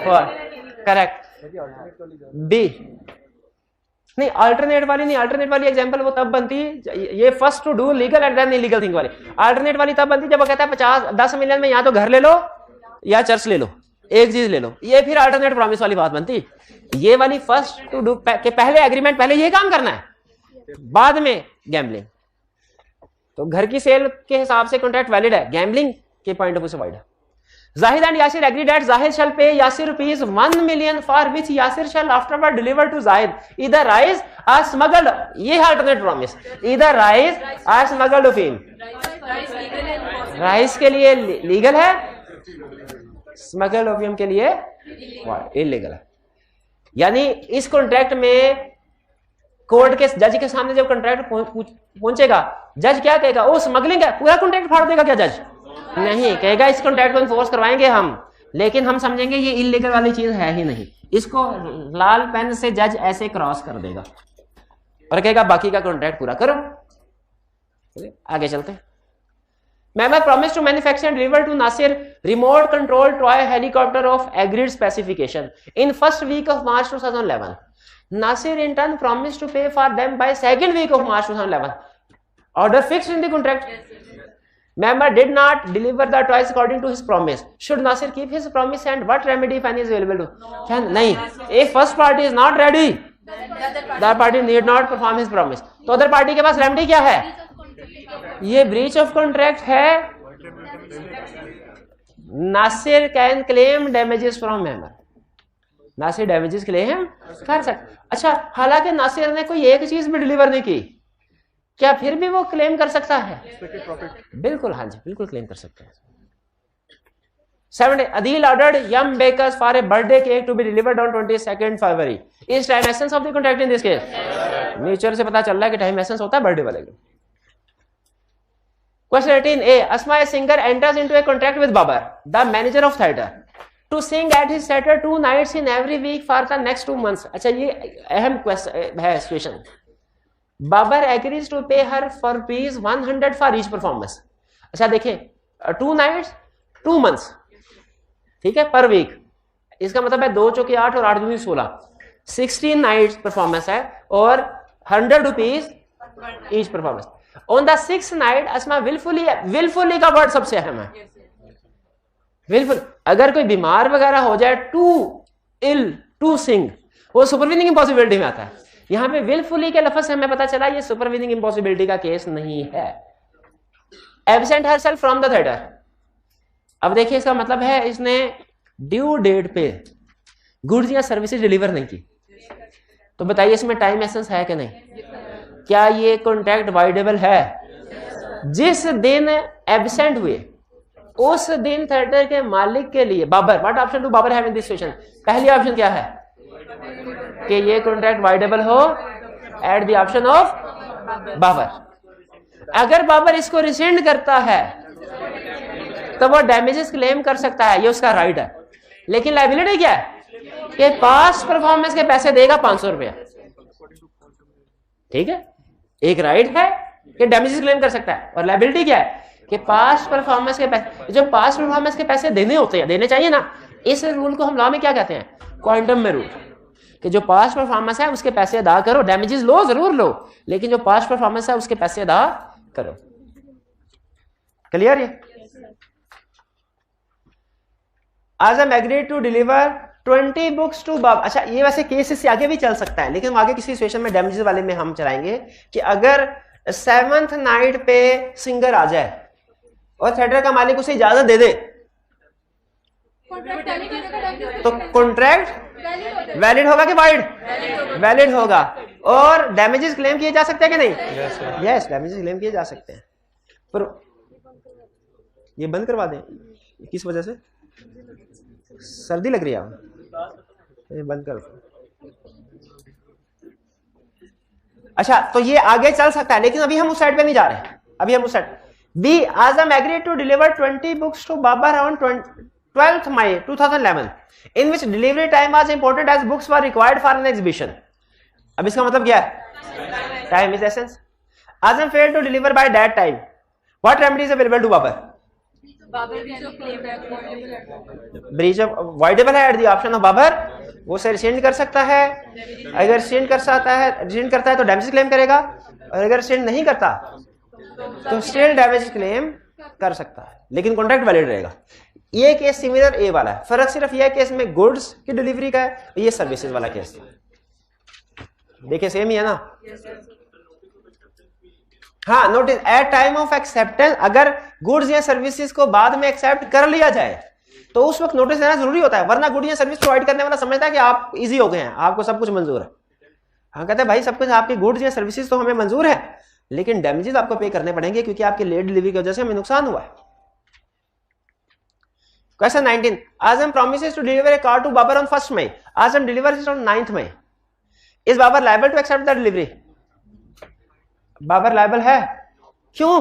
correct B. नहीं अल्टरनेट वाली नहीं, अल्टरनेट वाली एग्जांपल वो तब बनती, ये first to do legal and then illegal thing वाली। अल्टरनेट वाली तब बनती जब वो कहता है 10 मिलियन में या तो घर ले लो या चर्च ले लो, एक चीज ले लो, ये फिर अल्टरनेट प्रॉमिस वाली बात बनती। ये वाली फर्स्ट टू डू के पहले एग्रीमेंट, पहले ये काम करना है, बाद में गैम्बलिंग। तो घर की सेल के हिसाब से कॉन्ट्रैक्ट वैलिड है, गैम्बलिंग के पॉइंट ऑफ व्यू से वाइड है। Zahid and Yasir agree that Zahid shall pay Yasir rupees 1 million for which Yasir shall afterward deliver to Zahid either rice or smuggled, ये है alternate promise, either rice or smuggled opium। Rice के लिए legal है, smuggled opium के लिए illegal है। यानी इस कॉन्ट्रैक्ट में कोर्ट के जज के सामने जब कॉन्ट्रैक्ट पहुंचेगा, जज क्या कहेगा? वो स्मगलिंग है, पूरा कॉन्ट्रैक्ट फाड़ देगा क्या जज? नहीं, कहेगा इस कॉन्ट्रैक्ट को इन्फोर्स करवाएंगे हम, लेकिन हम समझेंगे ये इलीगल वाली चीज है ही नहीं। इसको लाल पेन से जज ऐसे क्रॉस कर देगा और कहेगा बाकी का कॉन्ट्रैक्ट पूरा करो। आगे चलते हैं। Member promised to manufacture and deliver to Nasir remote control toy helicopter of agreed specification in first week of March 2011. Nasir in turn promised to pay for them by second week of March 2011. Order fixed in the contract. Member did not deliver the toys according to his promise. Should Nasir keep his promise and what remedy if any is available to? Can नहीं, if first party is not ready, the party need not perform his promise. तो other party के पास remedy क्या है? ये breach of contract है। Nasir can claim damages from member. Nasir damages claim कर सकता। अच्छा, हालांकि नासिर ने कोई एक चीज भी डिलीवर नहीं की, क्या फिर भी वो क्लेम कर सकता है? बिल्कुल, हाँ जी, बिल्कुल क्लेम कर सकता है। 7 Adil ordered yum bakers for a birthday cake to be delivered on 22nd February. Is time essence of the contract in this case? Nature से पता चल रहा है कि टाइम एसेंस होता है बर्थडे वाले का। Question 18A. Asma, a singer, enters into a contract with Babar, the manager of theatre, to sing at his theatre 2 nights in every week for the next 2 months. अच्छा, ये अहम question है situation. Babar agrees to pay her for rupees 100 for each performance. अच्छा देखिए, 2 nights 2 months, ठीक है, पर week. इसका मतलब है 2 चौके 8 और 8 दूनी 16, 16 नाइट्स परफॉर्मेंस है और 100 rupees each performance. On the 6th night Asma wilfully का वर्ड सबसे अहम है। विलफुल, अगर कोई बीमार वगैरह हो जाए, टू इल टू सिंग, वो सुपरवीनिंग इम्पॉसिबिलिटी में आता है। यहां पे विलफुली के लफ्ज से हमें पता चला ये सुपरवीनिंग इम्पॉसिबिलिटी का केस नहीं है। Absent herself from the theatre, अब देखिए इसका मतलब है इसने ड्यू डेट पे गुड्स या सर्विसेज डिलीवर नहीं की। तो बताइए इसमें टाइम एसेंस है कि नहीं? क्या ये कॉन्ट्रैक्ट वाइडेबल है? जिस दिन एब्सेंट हुए उस दिन थिएटर के मालिक के लिए Babar, what option do Babar have in this situation? पहली ऑप्शन क्या है कि ये कॉन्ट्रैक्ट वाइडेबल हो at the option of Babar. अगर बाबर इसको रिसेंड करता है तो वो डैमेजेस क्लेम कर सकता है, ये उसका राइट है। लेकिन लायबिलिटी क्या है कि पास्ट परफॉर्मेंस के पैसे देगा 500 रुपया, ठीक है। एक राइट है कि डैमेजेस क्लेम कर सकता है और लायबिलिटी क्या है कि पास्ट परफॉर्मेंस के पैसे, जो पास्ट परफॉर्मेंस के पैसे देने होते हैं, देने चाहिए ना। इस रूल को हम लॉ में क्या कहते हैं? क्वांटम में रूल, कि जो पास्ट परफॉर्मेंस है उसके पैसे अदा करो, डैमेजेस लो जरूर लो, लेकिन जो पास्ट परफॉर्मेंस है उसके पैसे अदा करो। क्लियर? ये Azam agreed to deliver 20 books to बाब। अच्छा, ये वैसे केस से आगे भी चल सकता है, लेकिन आगे किसी सिचुएशन में डैमेजेस वाले में हम चलाएंगे कि अगर 7th नाइट पे सिंगर आ जाए और थिएटर का मालिक उसे इजाजत दे दे तो कॉन्ट्रैक्ट वैलिड होगा कि वाइड? वैलिड होगा। और डैमेजेस क्लेम किए जा सकते हैं कि नहीं? यस, डैमेजेस क्लेम किए जा सकते हैं। पर ये बंद करवा दें, किस वजह से? सर्दी लग रही है, ये बंद कर। अच्छा, तो ये आगे चल सकता है, लेकिन अभी हम उस साइड पे नहीं जा रहे। अभी हम उस side, B, Azam agreed to deliver 20 books to Babar on 12th May 2011 in which delivery time was important as books were required for an exhibition. अब इसका मतलब क्या है? Time is essence. Azam failed to deliver by that time. What remedy is available to Babar? Breach of voidable है at the option of Babar. वो उसे rescind कर सकता है. अगर rescind करता है तो damages claim करेगा, और अगर rescind नहीं करता तो still damages claim कर सकता है, लेकिन कॉन्ट्रैक्ट वैलिड रहेगा. ये केस सिमिलर ए वाला है, फर्क सिर्फ यह केस में गुड्स की डिलीवरी का है, ये सर्विसेज वाला केस. देखिए सेम ही है ना. हाँ, notice at time of acceptance, अगर गुड्स या सर्विसेज को बाद में एक्सेप्ट कर लिया जाए तो उस वक्त नोटिस देना जरूरी होता है, वरना गुड या सर्विस प्रोवाइड करने वाला समझता है कि आप इजी हो गए हैं, आपको सब कुछ मंजूर है. हाँ, कहते हैं भाई सब कुछ आपकी गुड्स या सर्विसेज तो हमें मंजूर है, लेकिन डैमेजेस आपको पे करने पड़ेंगे क्योंकि आपकी लेट डिलीवरी की वजह से हमें नुकसान हुआ है. Question 19. Azam promises to deliver a car to Babar on 1st May. Azam delivers it on 9th May. Is Babar liable to accept the delivery? Babar liable है? क्यों?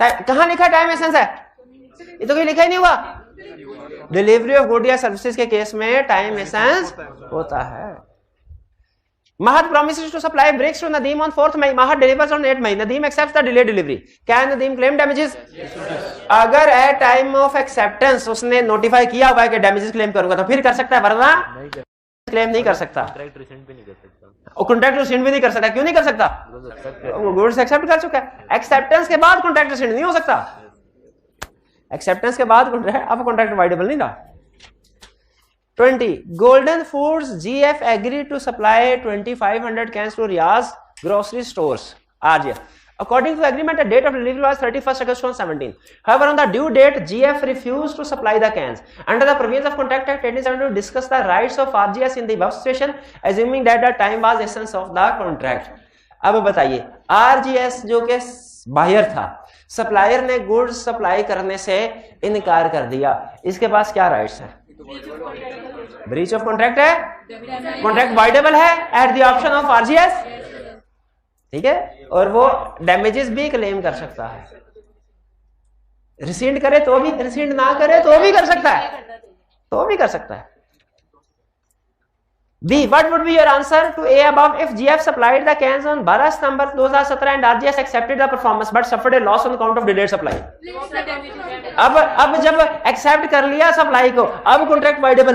कहाँ लिखा टाइम एसेंस है? ये तो कहीं लिखा ही नहीं हुआ. डिलीवरी ऑफ गुड या सर्विसेज के केस में टाइम एसेंस होता है. Mahat promises to supply bricks to Nadeem on 4th May. Mahat delivers on 8th May. Nadeem accepts the delayed delivery. Can Nadeem claim damages? अगर at time of acceptance उसने notify किया हुआ है कि damages claim करूंगा तो फिर कर सकता है, वरना claim नहीं कर सकता. कॉन्ट्रैक्ट rescind भी नहीं कर सकता. क्यों नहीं कर सकता? वो गुड्स एक्सेप्ट कर चुका है. एक्सेप्टेंस के बाद कॉन्ट्रैक्ट rescind नहीं हो सकता. एक्सेप्टेंस के बाद अब कॉन्ट्रैक्ट वाइडेबल नहीं रहा. 20. Golden Foods GF agreed to supply 2500 cans to Riaz grocery stores. RGF. According to the agreement, the date of delivery was 31st August 2017. However, on the due date, GF refused to supply the cans. Under the provisions of Contract Act 1872, to discuss the rights of RGS in the above situation, assuming that the time was essence of the contract. अब बताइए, RGS जो कि buyer था, supplier ने goods supply करने से इनकार कर दिया, इसके पास क्या राइट्स है? ब्रीच ऑफ कॉन्ट्रैक्ट है, कॉन्ट्रैक्ट वाइडेबल है eight the option of RGS. ठीक है, और वो डैमेजेस भी क्लेम कर सकता है. रिसीड करे तो भी, रिसीड ना करे तो भी कर सकता है, B. What would be your answer to A above if GF supplied the cans on 12 September 2017 and RGS accepted the performance but suffered a loss on account of delayed supply? अब जब accept कर लिया supply को, अब contract voidable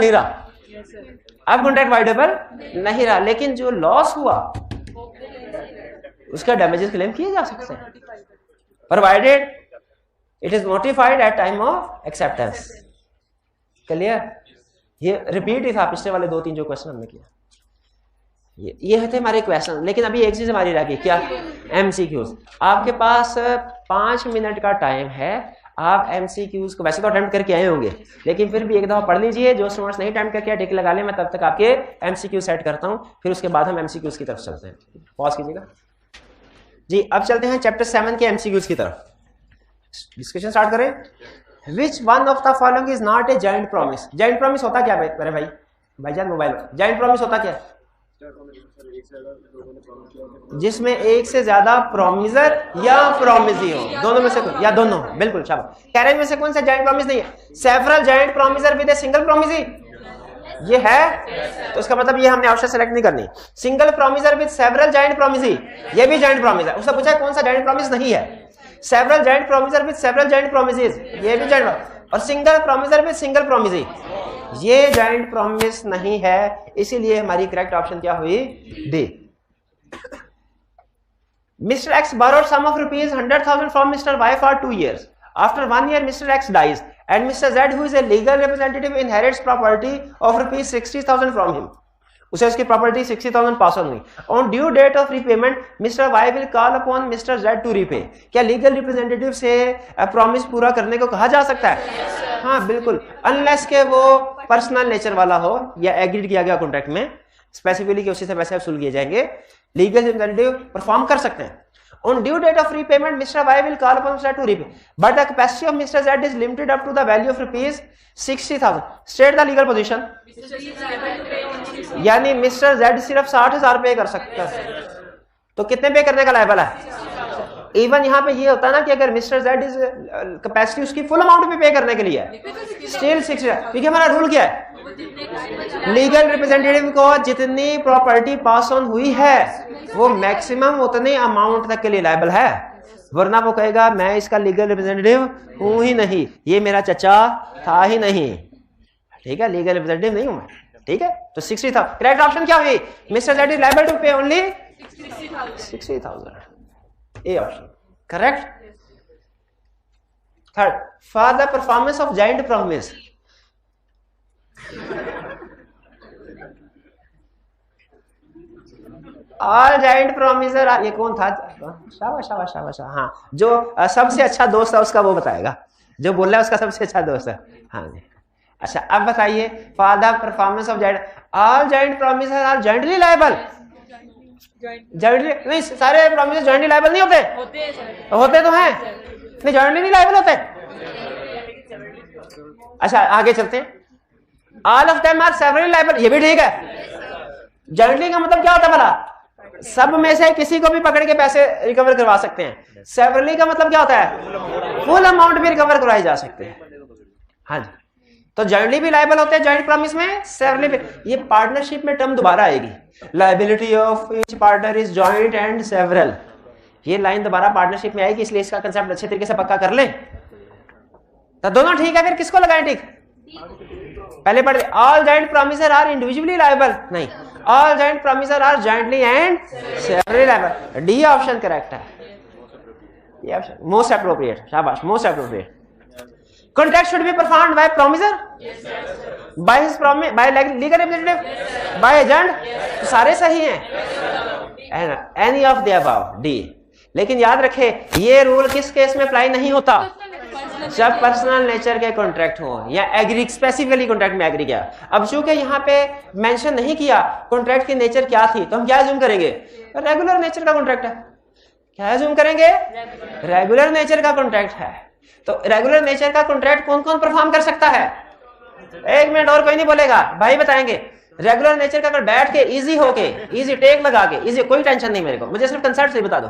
नहीं रहा, लेकिन जो लॉस हुआ उसका डैमेजेस क्लेम किए जा सकते हैं, provided it is notified at time of acceptance. Clear? ये रिपीट ही था पिछले वाले 2-3 जो क्वेश्चन हमने किया, ये थे हमारे क्वेश्चन. लेकिन अभी एक चीज हमारी रह गई, क्या? एमसीक्यूज. आपके पास 5 मिनट का टाइम है, आप एमसीक्यूज को वैसे तो अटेम्प्ट करके आए होंगे, लेकिन फिर भी एक दफा पढ़ लीजिए. जो स्टूडेंट्स नहीं अटेम्प्ट करके टिक लगा ले, मैं तब तक आपके एमसीक्यू सेट करता हूं, फिर उसके बाद हम एमसीक्यूज की तरफ चलते हैं. पॉज कीजिएगा जी. अब चलते हैं चैप्टर 7 के एमसीक्यूज की तरफ. डिस्कशन स्टार्ट करें. Which one of the following is not a joint promise? Joint promise होता क्या मेरे भाईजान मोबाइल? joint promise होता क्या? जिसमें एक से ज्यादा प्रोमिसर या प्रोमिसी हो, दोनों में से कोई, या दोनों. बिल्कुल, शाबाश. कैरेज में से कौन सा जॉइंट प्रॉमिस नहीं है? Several joint promisor with a single promisee, ये है. तो इसका मतलब ये हमने ऑप्शन सेलेक्ट नहीं करनी. Single promisor with several joint promisee, ये भी जॉइंट प्रॉमिस है. उसने पूछा कौन सा जॉइंट प्रॉमिस नहीं है? Several joint promisor with several joint promises, ये भी जॉइंट. और single promisor with single promisee, ये जॉइंट प्रॉमिस नहीं है. इसीलिए हमारी करेक्ट ऑप्शन क्या हुई? D. Mr. X borrowed sum of rupees 100,000 from Mr. Y for 2 years. After 1 year, Mr. X dies, and Mr. Z, who is a legal representative, inherits property of rupees 60,000 from him. उसे उसकी property 60,000 pass on हुई. On due date of repayment mister Y will call upon mister Z to repay. क्या legal representative से promise पूरा करने को कहा जा सकता है? हाँ बिल्कुल, अनलेस के वो पर्सनल नेचर वाला हो या एग्रीड किया गया कॉन्ट्रैक्ट में स्पेसिफिकली कि उसी से पैसे वसूल किए जाएंगे, लीगल रिप्रेजेंटेटिव परफॉर्म कर सकते हैं. On due date of repayment, Mr. Y will call upon Mr. to repay, but the capacity of Mr. Z is limited up to the value of rupees 60,000. State the legal position. यानी mister Z सिर्फ 60,000 पे कर सकता है. तो कितने पे करने का लायबल है? इवन यहाँ पे ये होता है ना कि अगर मिस्टर जेड इज कैपेसिटी उसकी फुल अमाउंट पे पे करने के लिए है, स्टिल 60, क्योंकि हमारा रूल क्या है, लीगल रिप्रेजेंटेटिव को जितनी प्रॉपर्टी पास ऑन हुई है वो मैक्सिमम उतने अमाउंट तक के लिए लायबल है, वरना वो कहेगा मैं इसका लीगल रिप्रेजेंटेटिव हूं ही नहीं, ये मेरा चचा था ही नहीं, ठीक है, लीगल रिप्रेजेंटेटिव नहीं हूं मैं, ठीक है। तो 60 था। करेक्ट ऑप्शन क्या हुई, mister Z is liable to pay only 60,000, A option correct. Third, for the performance of joint promise, all joint promisor, ये कौन था, शाबाश शाबाश शाबाश, हाँ जो सबसे अच्छा दोस्त है उसका वो बताएगा, जो बोल रहा है उसका सबसे अच्छा दोस्त है, हाँ जी। अच्छा अब बताइए, for the performance of joint, all joint promisor are jointly liable, jointly नहीं, सारे प्रॉमिसर जॉइंटली लायबल नहीं होते, होते तो हैं, नहीं जॉइंटली नहीं लायबल होते। अच्छा आगे चलते हैं, all of them are severally liable, ये भी ठीक है। जॉइंटली का मतलब क्या होता है भला, सब में से किसी को भी पकड़ के पैसे रिकवर करवा सकते हैं। सेवरली का मतलब क्या होता है, फुल अमाउंट भी रिकवर करवाई जा सकते हैं, हाँ जी। तो जॉइंटली भी लायबल होते हैं जॉइंट प्रॉमिस में, सेवरली भी। ये पार्टनरशिप में टर्म दोबारा आएगी, liability of each partner is joint and several, ये लाइन दोबारा पार्टनरशिप में आएगी, इसलिए इसका कंसेप्ट अच्छे तरीके से पक्का कर लें। तो दोनों ठीक है, फिर किसको लगाएं टिक, पहले पढ़, all joint promisor are individually liable, नहीं, all joint promisor are jointly and severally liable, D option correct है, ये ऑप्शन मोस्ट एप्रोप्रिएट, शाबाश most appropriate. Contract should be performed by promiser, by his promise, by legal representative, by agent, तो सारे सही हैं, any of the above, D। लेकिन याद रखे ये रूल किस केस में अप्लाई नहीं होता, जब पर्सनल नेचर के कॉन्ट्रैक्ट हो या एग्री, स्पेसिफिकली कॉन्ट्रैक्ट में एग्री किया। अब चूंकि यहाँ पे मेंशन नहीं किया कॉन्ट्रैक्ट की नेचर क्या थी, तो हम क्या अज्यूम करेंगे, रेगुलर नेचर का कॉन्ट्रैक्ट है, क्या अज्यूम करेंगे, रेगुलर नेचर का कॉन्ट्रैक्ट है। तो रेगुलर नेचर का कॉन्ट्रैक्ट कौन कौन परफॉर्म कर सकता है, एक मिनट और कोई नहीं बोलेगा, भाई बताएंगे। रेगुलर नेचर का अगर बैठ के इजी होके, इजी टेक लगा के, इजी, कोई टेंशन नहीं मेरे को, मुझे सिर्फ कंसेप्ट से बता दो।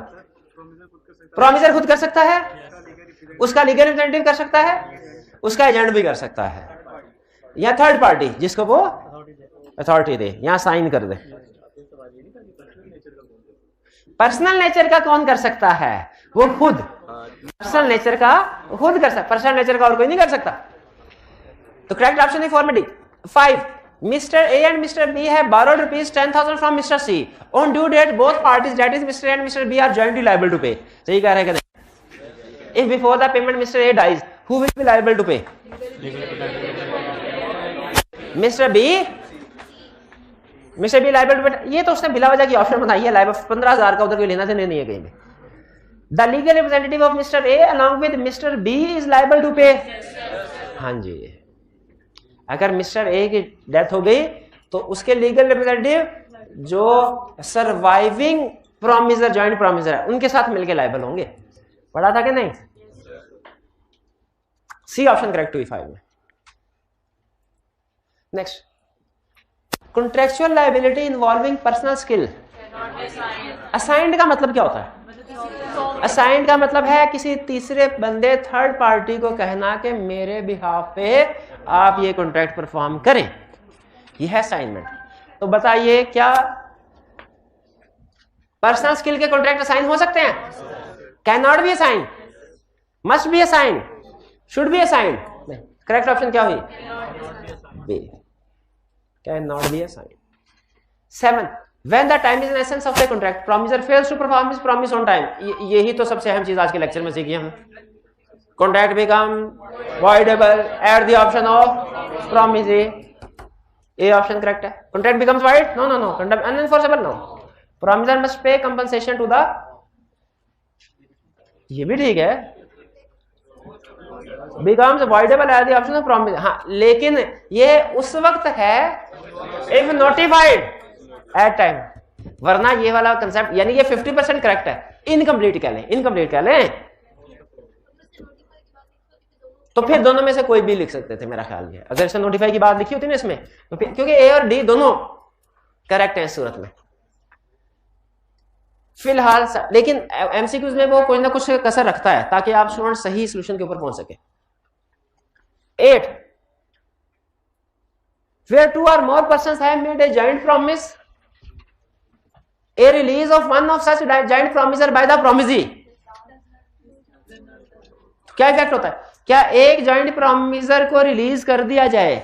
प्रोमिसर खुद कर सकता है, उसका लीगल रिप्रेजेंटेटिव कर सकता है, उसका एजेंट भी कर सकता है, या थर्ड पार्टी जिसको वो अथॉरिटी दे, यहां साइन कर दे। पर्सनल नेचर का कौन कर सकता है, वो खुद, पर्सनल नेचर का खुद कर सकता, पर्सनल नेचर का और कोई नहीं कर सकता। तो करेक्ट ऑप्शन है formative. 5, mister A and mister B have borrowed rupees 10,000 from mister C on due date both parties, that is mister and mister B are jointly liable to pay, सही कह रहे हैं कि नहीं। If before the payment mister A dies, who will be liable to pay, mister B, mister B liable to pay. ये तो उसने बिला वजह की ऑप्शन बनाई है, लायबल 15,000 का उधर कोई लेना देना नहीं है कहीं पे। The legal representative of Mr. A along with Mr. B is liable to pay, हाँ जी। अगर मिस्टर ए की डेथ हो गई तो उसके लीगल रिप्रेजेंटेटिव जो सर्वाइविंग प्रॉमिसर, जॉइंट प्रॉमिसर है, उनके साथ मिलकर लायबल होंगे। पढ़ा था कि नहीं, सी ऑप्शन करेक्ट हुई 5 में। Next, contractual liability involving personal skill. Assigned का मतलब क्या होता है, असाइंड का मतलब है किसी तीसरे बंदे, थर्ड पार्टी को कहना कि मेरे बिहाफ पे आप ये कॉन्ट्रैक्ट परफॉर्म करें, यह है असाइनमेंट। तो बताइए क्या पर्सनल स्किल के कॉन्ट्रैक्ट असाइन हो सकते हैं, can not be assign, must be assign, should be assign. Correct option क्या हुई, B, can not be assign. 7, when the time is in essence of the contract, promiser fails to perform his promise on time। यही तो सबसे अहम चीज आज के lecture में सीखी हमने। Contract become voidable at the option of promise A, A option correct है। Contract becomes void, no no no, unenforceable no, promiser must pay compensation to the, ये भी ठीक है, becomes voidable at the option of promise, हाँ, लेकिन ये उस वक्त है if notified एट टाइम, वरना ये वाला कंसेप्ट, यानी ये 50% करेक्ट है, इनकम्प्लीट कह लें, इनकम्प्लीट कह लें, तो फिर दोनों में से कोई भी लिख सकते थे मेरा ख्याल है, अगर इसमें नोटिफाई की बात लिखी होती ना इसमें, तो फिर क्योंकि ए और डी दोनों करेक्ट है इस सूरत में। फिलहाल लेकिन एमसीक्यूज में वो कुछ ना कुछ कसर रखता है ताकि आप स्टूडेंट सही सोल्यूशन के ऊपर पहुंच सके। 8 where 2 or more persons have made a joint promise, a release of one of such joint promiser by the promisee, क्या इफेक्ट होता है? क्या एक जॉइंट प्रोमिसर को रिलीज कर दिया जाए,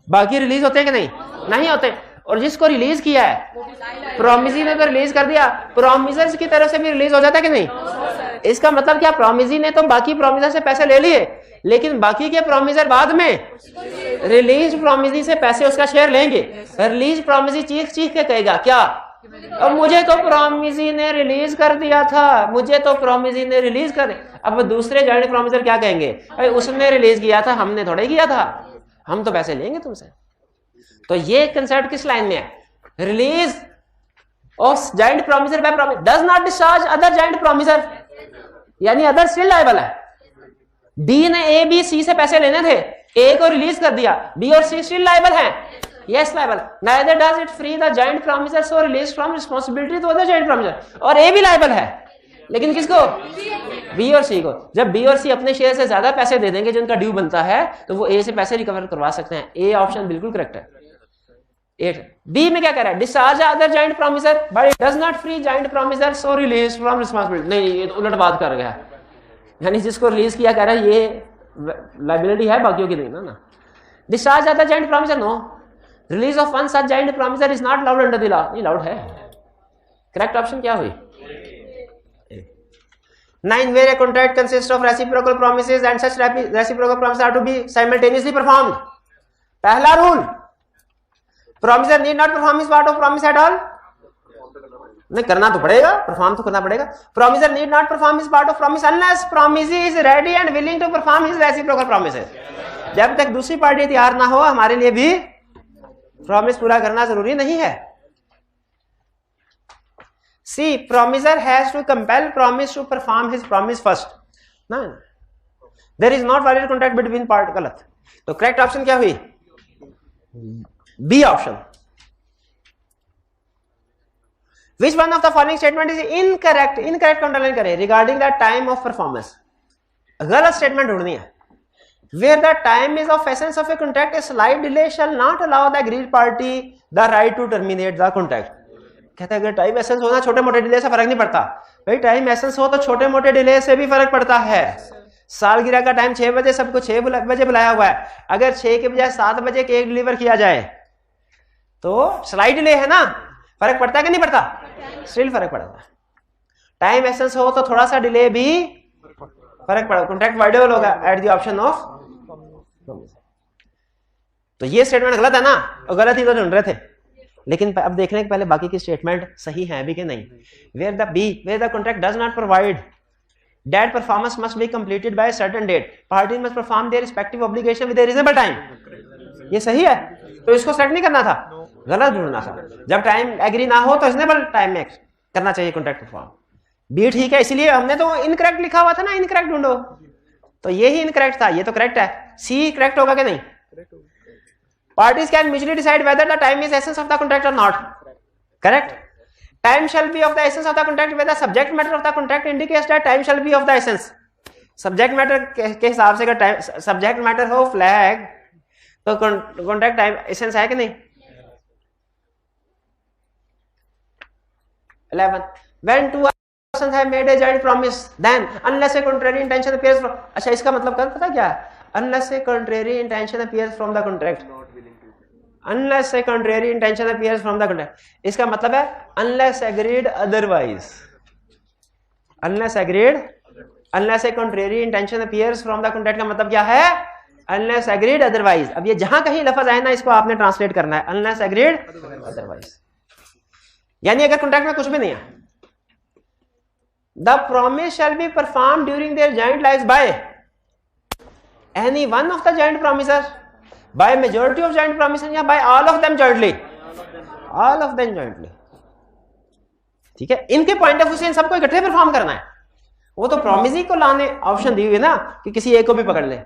बाकी रिलीज होते हैं कि नहीं? नहीं होते। और जिसको रिलीज किया है प्रोमिसी ने तो रिलीज कर दिया, प्रोमिसर्स की तरफ से भी रिलीज हो जाता है कि नहीं? इसका मतलब क्या, प्रोमिसी ने तो बाकी प्रोमिसर से पैसे ले लिए, लेकिन बाकी के प्रोमिसर बाद में रिलीज प्रोमिसी से पैसे उसका शेयर लेंगे। रिलीज प्रोमिसी चीख चीख के कहेगा क्या, अब मुझे तो प्रोमिसी ने रिलीज कर दिया था, मुझे तो प्रोमिसी ने रिलीज कर। अब दूसरे जॉइंट प्रोमिसर क्या कहेंगे, अरे उसने रिलीज किया था, हमने थोड़े किया था, हम तो पैसे लेंगे तुमसे। तो ये कंसेप्ट किस लाइन में है? Release of joint promisor by promisor does not discharge other joint promisor, यानी अदर स्टिल लायबल है। डी ने ए बी सी से पैसे लेने थे, ए को रिलीज कर दिया, बी और सी स्टिल लायबल हैं। Yes liable. Neither does it free the joint promisor so release from responsibility to other joint promisor. और ए भी लायबल है, लेकिन किसको? बी और सी को। जब बी और सी अपने शेयर से ज्यादा पैसे दे देंगे जो उनका ड्यू बनता है, तो वो ए से पैसे रिकवर करवा सकते हैं। ए ऑप्शन बिल्कुल करेक्ट है। 8 बी में क्या कह रहा है? Discharge other joint promisor but it does not free joint promisor so release from responsibility. नहीं, ये तो उलट बात कर गया, यानी जिसको रिलीज किया कह रहा है ये लायबिलिटी है, बाकियों की नहीं ना। Discharge other joint promisor no, release of one such joint promisor is not allowed under the law. नहीं लाउड है। करेक्ट ऑप्शन क्या हुई? 9 where a contract consists of reciprocal promises and such reciprocal promises are to be simultaneously performed। पहला rule, promiser need not perform his part of promise at all। नहीं करना तो पड़ेगा, perform तो करना पड़ेगा। promiser need not perform his part of promise unless promisee is ready and willing to perform his reciprocal promises। जब तक दूसरी पार्टी तैयार ना हो, हमारे लिए भी प्रॉमिस पूरा करना जरूरी नहीं है। C promiser has to compel promise to perform his promise first। ना, there is not valid contract between part। गलत। तो करेक्ट ऑप्शन क्या हुई? B option. Which one of the following statement is incorrect? Incorrect को underline करें। Regarding the time of performance, गलत statement ढूंढनी है। Where the time is of essence of a contract, a slight delay shall not allow the agreed party the right to terminate the contract। कहता है अगर time essence होना, छोटे मोटे delay से फर्क नहीं पड़ता। भाई टाइम एसेंस हो तो छोटे मोटे डिले से भी फर्क पड़ता है। सालगिरह का टाइम 6 बजे, सबको 6 बजे बुलाया हुआ है, अगर 6 के बजाय 7 बजे केक डिलीवर किया जाए तो स्लाइड डिले है ना, फर्क पड़ता है कि नहीं पड़ता? स्टिल फर्क पड़ता है। टाइम एसेंस हो तो थोड़ा सा डिले भी फर्क पड़ा, कॉन्ट्रैक्ट वाइडेबल होगा एट द ऑप्शन ऑफ। तो ये स्टेटमेंट गलत है ना, और गलत ही तो ढूंढ रहे थे, लेकिन अब देखने के पहले बाकी की स्टेटमेंट सही है भी कि नहीं। Where the contract does not provide that performance must be completed by certain date, party must perform their respective obligation with a reasonable time. ये सही है, तो इसको सेलेक्ट नहीं करना था, गलत ढूंढना था। जब टाइम एग्री ना हो तो रीजनेबल टाइम में करना चाहिए कॉन्ट्रैक्ट परफॉर्म। बी ठीक है, इसलिए हमने तो इनकरेक्ट लिखा हुआ था ना, इनकरेक्ट ढूंढो, तो ये ही इनकरेक्ट था, ये तो करेक्ट है। सी करेक्ट होगा कि नहीं? Parties can mutually decide whether the time is essence of the contract or not। Correct। Time shall be of the essence of the contract where the subject matter of the contract indicates that time shall be of the essence। Subject matter के हिसाब से अगर subject matter हो flag, तो contract time essence है कि नहीं? 11 when two persons have made a joint promise then unless a contrary intention appears from। अच्छा, इसका मतलब पता क्या है? Unless a contrary intention appears from the contract। Unless a contrary intention appears from the contract, इसका मतलब है unless agreed otherwise। Unless a contrary intention appears from the contract का मतलब क्या है? Unless agreed otherwise। अब ये जहां कहीं लफ्ज आए ना, इसको आपने ट्रांसलेट करना है unless agreed otherwise, यानी अगर कॉन्ट्रैक्ट में कुछ भी नहीं है। The promise shall be performed during their joint lives by any one of the joint promisers, by majority of joint promisers, या by all of them jointly। all of them jointly। ठीक है, इनके point of view से इन सबको इकट्ठे perform करना है। वो तो प्रॉमिसी को लाने ऑप्शन दी हुई ना कि किसी एक को भी पकड़ ले,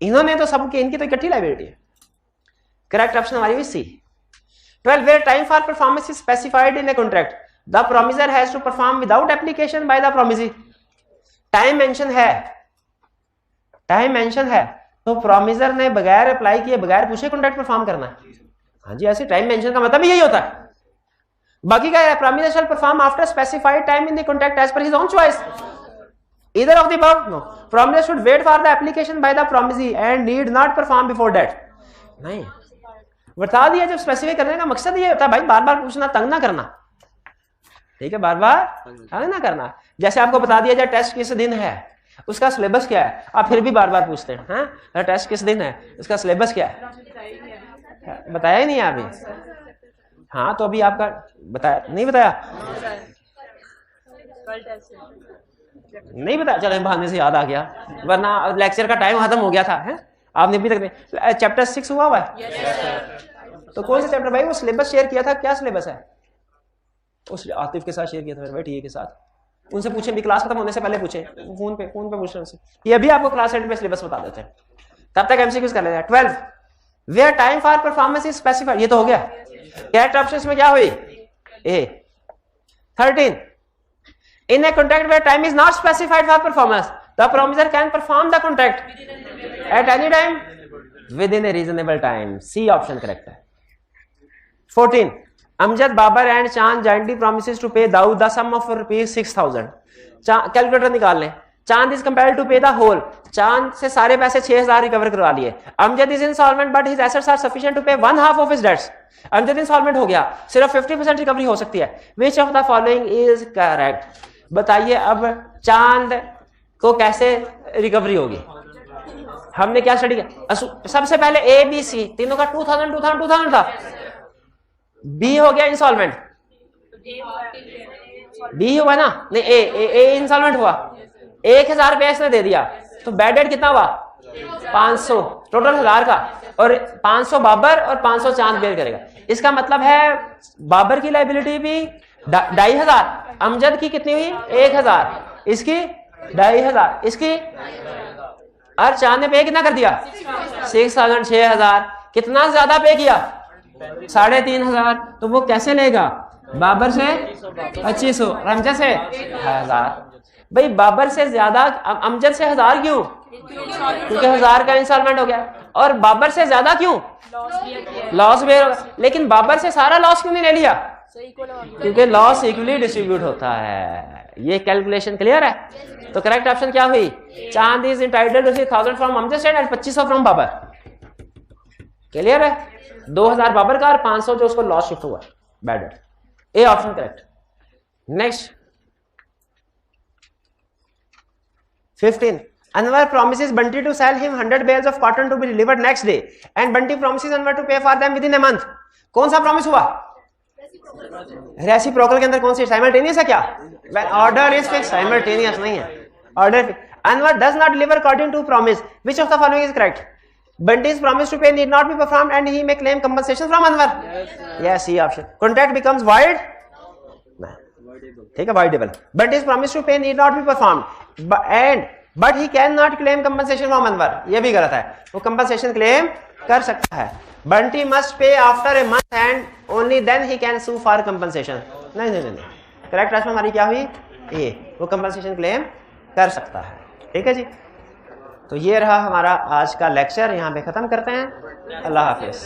इन्होंने तो सबके, इनकी तो इकट्ठी लायबिलिटी है। करेक्ट ऑप्शन हमारी हुई सी। 12 where time for performance is specified in a contract the promisor has to perform without application by the promisee. Time mention है, टाइम मेंशन है, तो प्रोमिसर ने बगैर अप्लाई किए बगैर पूछे कॉन्ट्रैक्ट परफॉर्म करना है। हाँ जी, ऐसे टाइम मेंशन का मतलब यही होता है। बाकी क्या है, promisor shall perform after specified time in the contract as per his own choice. Either of the above? No. Promiser should wait for the application by the promisee and need not perform before that. नहीं, बता दिया। जब specify करने का मकसद ये होता है भाई, बार बार पूछना, तंग ना करना, ठीक है, बार बार तंग ना करना। जैसे आपको बता दिया जाए टेस्ट किस दिन है, उसका सिलेबस क्या है, आप फिर भी बार बार पूछते हैं। हाँ, टेस्ट किस दिन है, उसका सिलेबस क्या है, बताया ही नहीं अभी। हाँ, तो अभी आपका बताया नहीं, बताया नहीं बताया, चलो बहाने से याद आ गया, वरना लेक्चर का टाइम खत्म हो गया था। है आपने अभी तक चैप्टर 6 हुआ है? तो कौन सा चैप्टर भाई? वो सिलेबस शेयर किया था, क्या सिलेबस है? उस आतिफ के साथ शेयर किया था मेरे भाई, टीए के साथ। उनसे पूछे भी, क्लास खत्म होने से पहले पूछे, फोन पे पूछ रहे उनसे। ये अभी आपको क्लास एंड में सिलेबस बता देते हैं, तब तक एमसीक्यूज कर लेते हैं। 12 where time for performance is specified, ये तो हो गया। करेक्ट ऑप्शन में क्या हुई? ए। 13 in a contract where time is not specified for performance, the promiser can perform the contract at any time within a reasonable time. C option correct है। 14 Amjad, Babar and Chand jointly promises to pay Daud the sum of rupees 6,000. Calculator निकाल लें। Chand is compelled to pay the whole, Chand से सारे पैसे 6,000 recover करवा लिए। Amjad is insolvent but his assets are sufficient to pay 1/2 of his debts. Amjad insolvent हो गया, सिर्फ 50% रिकवरी हो सकती है। Which of the following is correct? बताइए अब चांद को कैसे रिकवरी होगी? हमने क्या स्टडी किया? सबसे पहले ए बी सी तीनों का 2000 था। बी हो गया इंसॉल्वेंट, बी हुआ ना? नहीं, ए इंसॉल्वेंट हुआ, 1,000 रुपया इसने दे दिया, तो बैड डेट कितना हुआ? 500, टोटल 1000 का, और 500 बाबर और 500 चांद बेयर करेगा। इसका मतलब है बाबर की लाइबिलिटी भी 2,500, अमजद की कितनी हुई? 1,000, इसकी 2,500, इसकी, और चांद ने पे कितना कर दिया? 6,000, 6,000, कितना ज्यादा पे किया? 3,500। तो वो कैसे लेगा? बाबर से 2,500, अमजद से 1,000। भाई बाबर से ज्यादा अमजद से 1,000 क्यों? क्योंकि 1,000 का इंस्टॉलमेंट हो गया। और बाबर से ज्यादा क्यों? लॉस बेयर होगा। लेकिन बाबर से सारा लॉस क्यों नहीं ले लिया? क्योंकि लॉस इक्वली डिस्ट्रीब्यूट होता है। ये कैलकुलेशन क्लियर है? तो करेक्ट ऑप्शन क्या हुई? Chand is entitled to 1,000 from Amjad and 2,500 from Babar. Clear है? 2,000 बाबर का और 500 जो उसको लॉस शिफ्ट हुआ, bad debt. A option correct. Next 15 Anwar promises Bunty to sell him 100 bales of cotton to be delivered next day and Bunty promises Anwar to pay for them within a month. कौन सा promise हुआ? Reciprocal के अंदर कौन सी? Simultaneous है क्या? Order is fix, simultaneous नहीं है, order. Anwar does not deliver according to promise. Which of the following is correct? Bunty's promise to pay need not be performed and he may claim compensation from Anwar. Yes, C option. Contract becomes void. ठीक है, voidable. Bunty's promise to pay need not be performed but he cannot claim compensation from Anwar. ये भी गलत है, वो compensation claim कर सकता है। Bunty must pay after a month and only then he can sue for compensation. नहीं, correct answer हमारी क्या हुई? ए, वो compensation claim कर सकता है। ठीक है जी, तो ये रहा हमारा आज का लेक्चर, यहाँ पे खत्म करते हैं। अल्लाह हाफिज।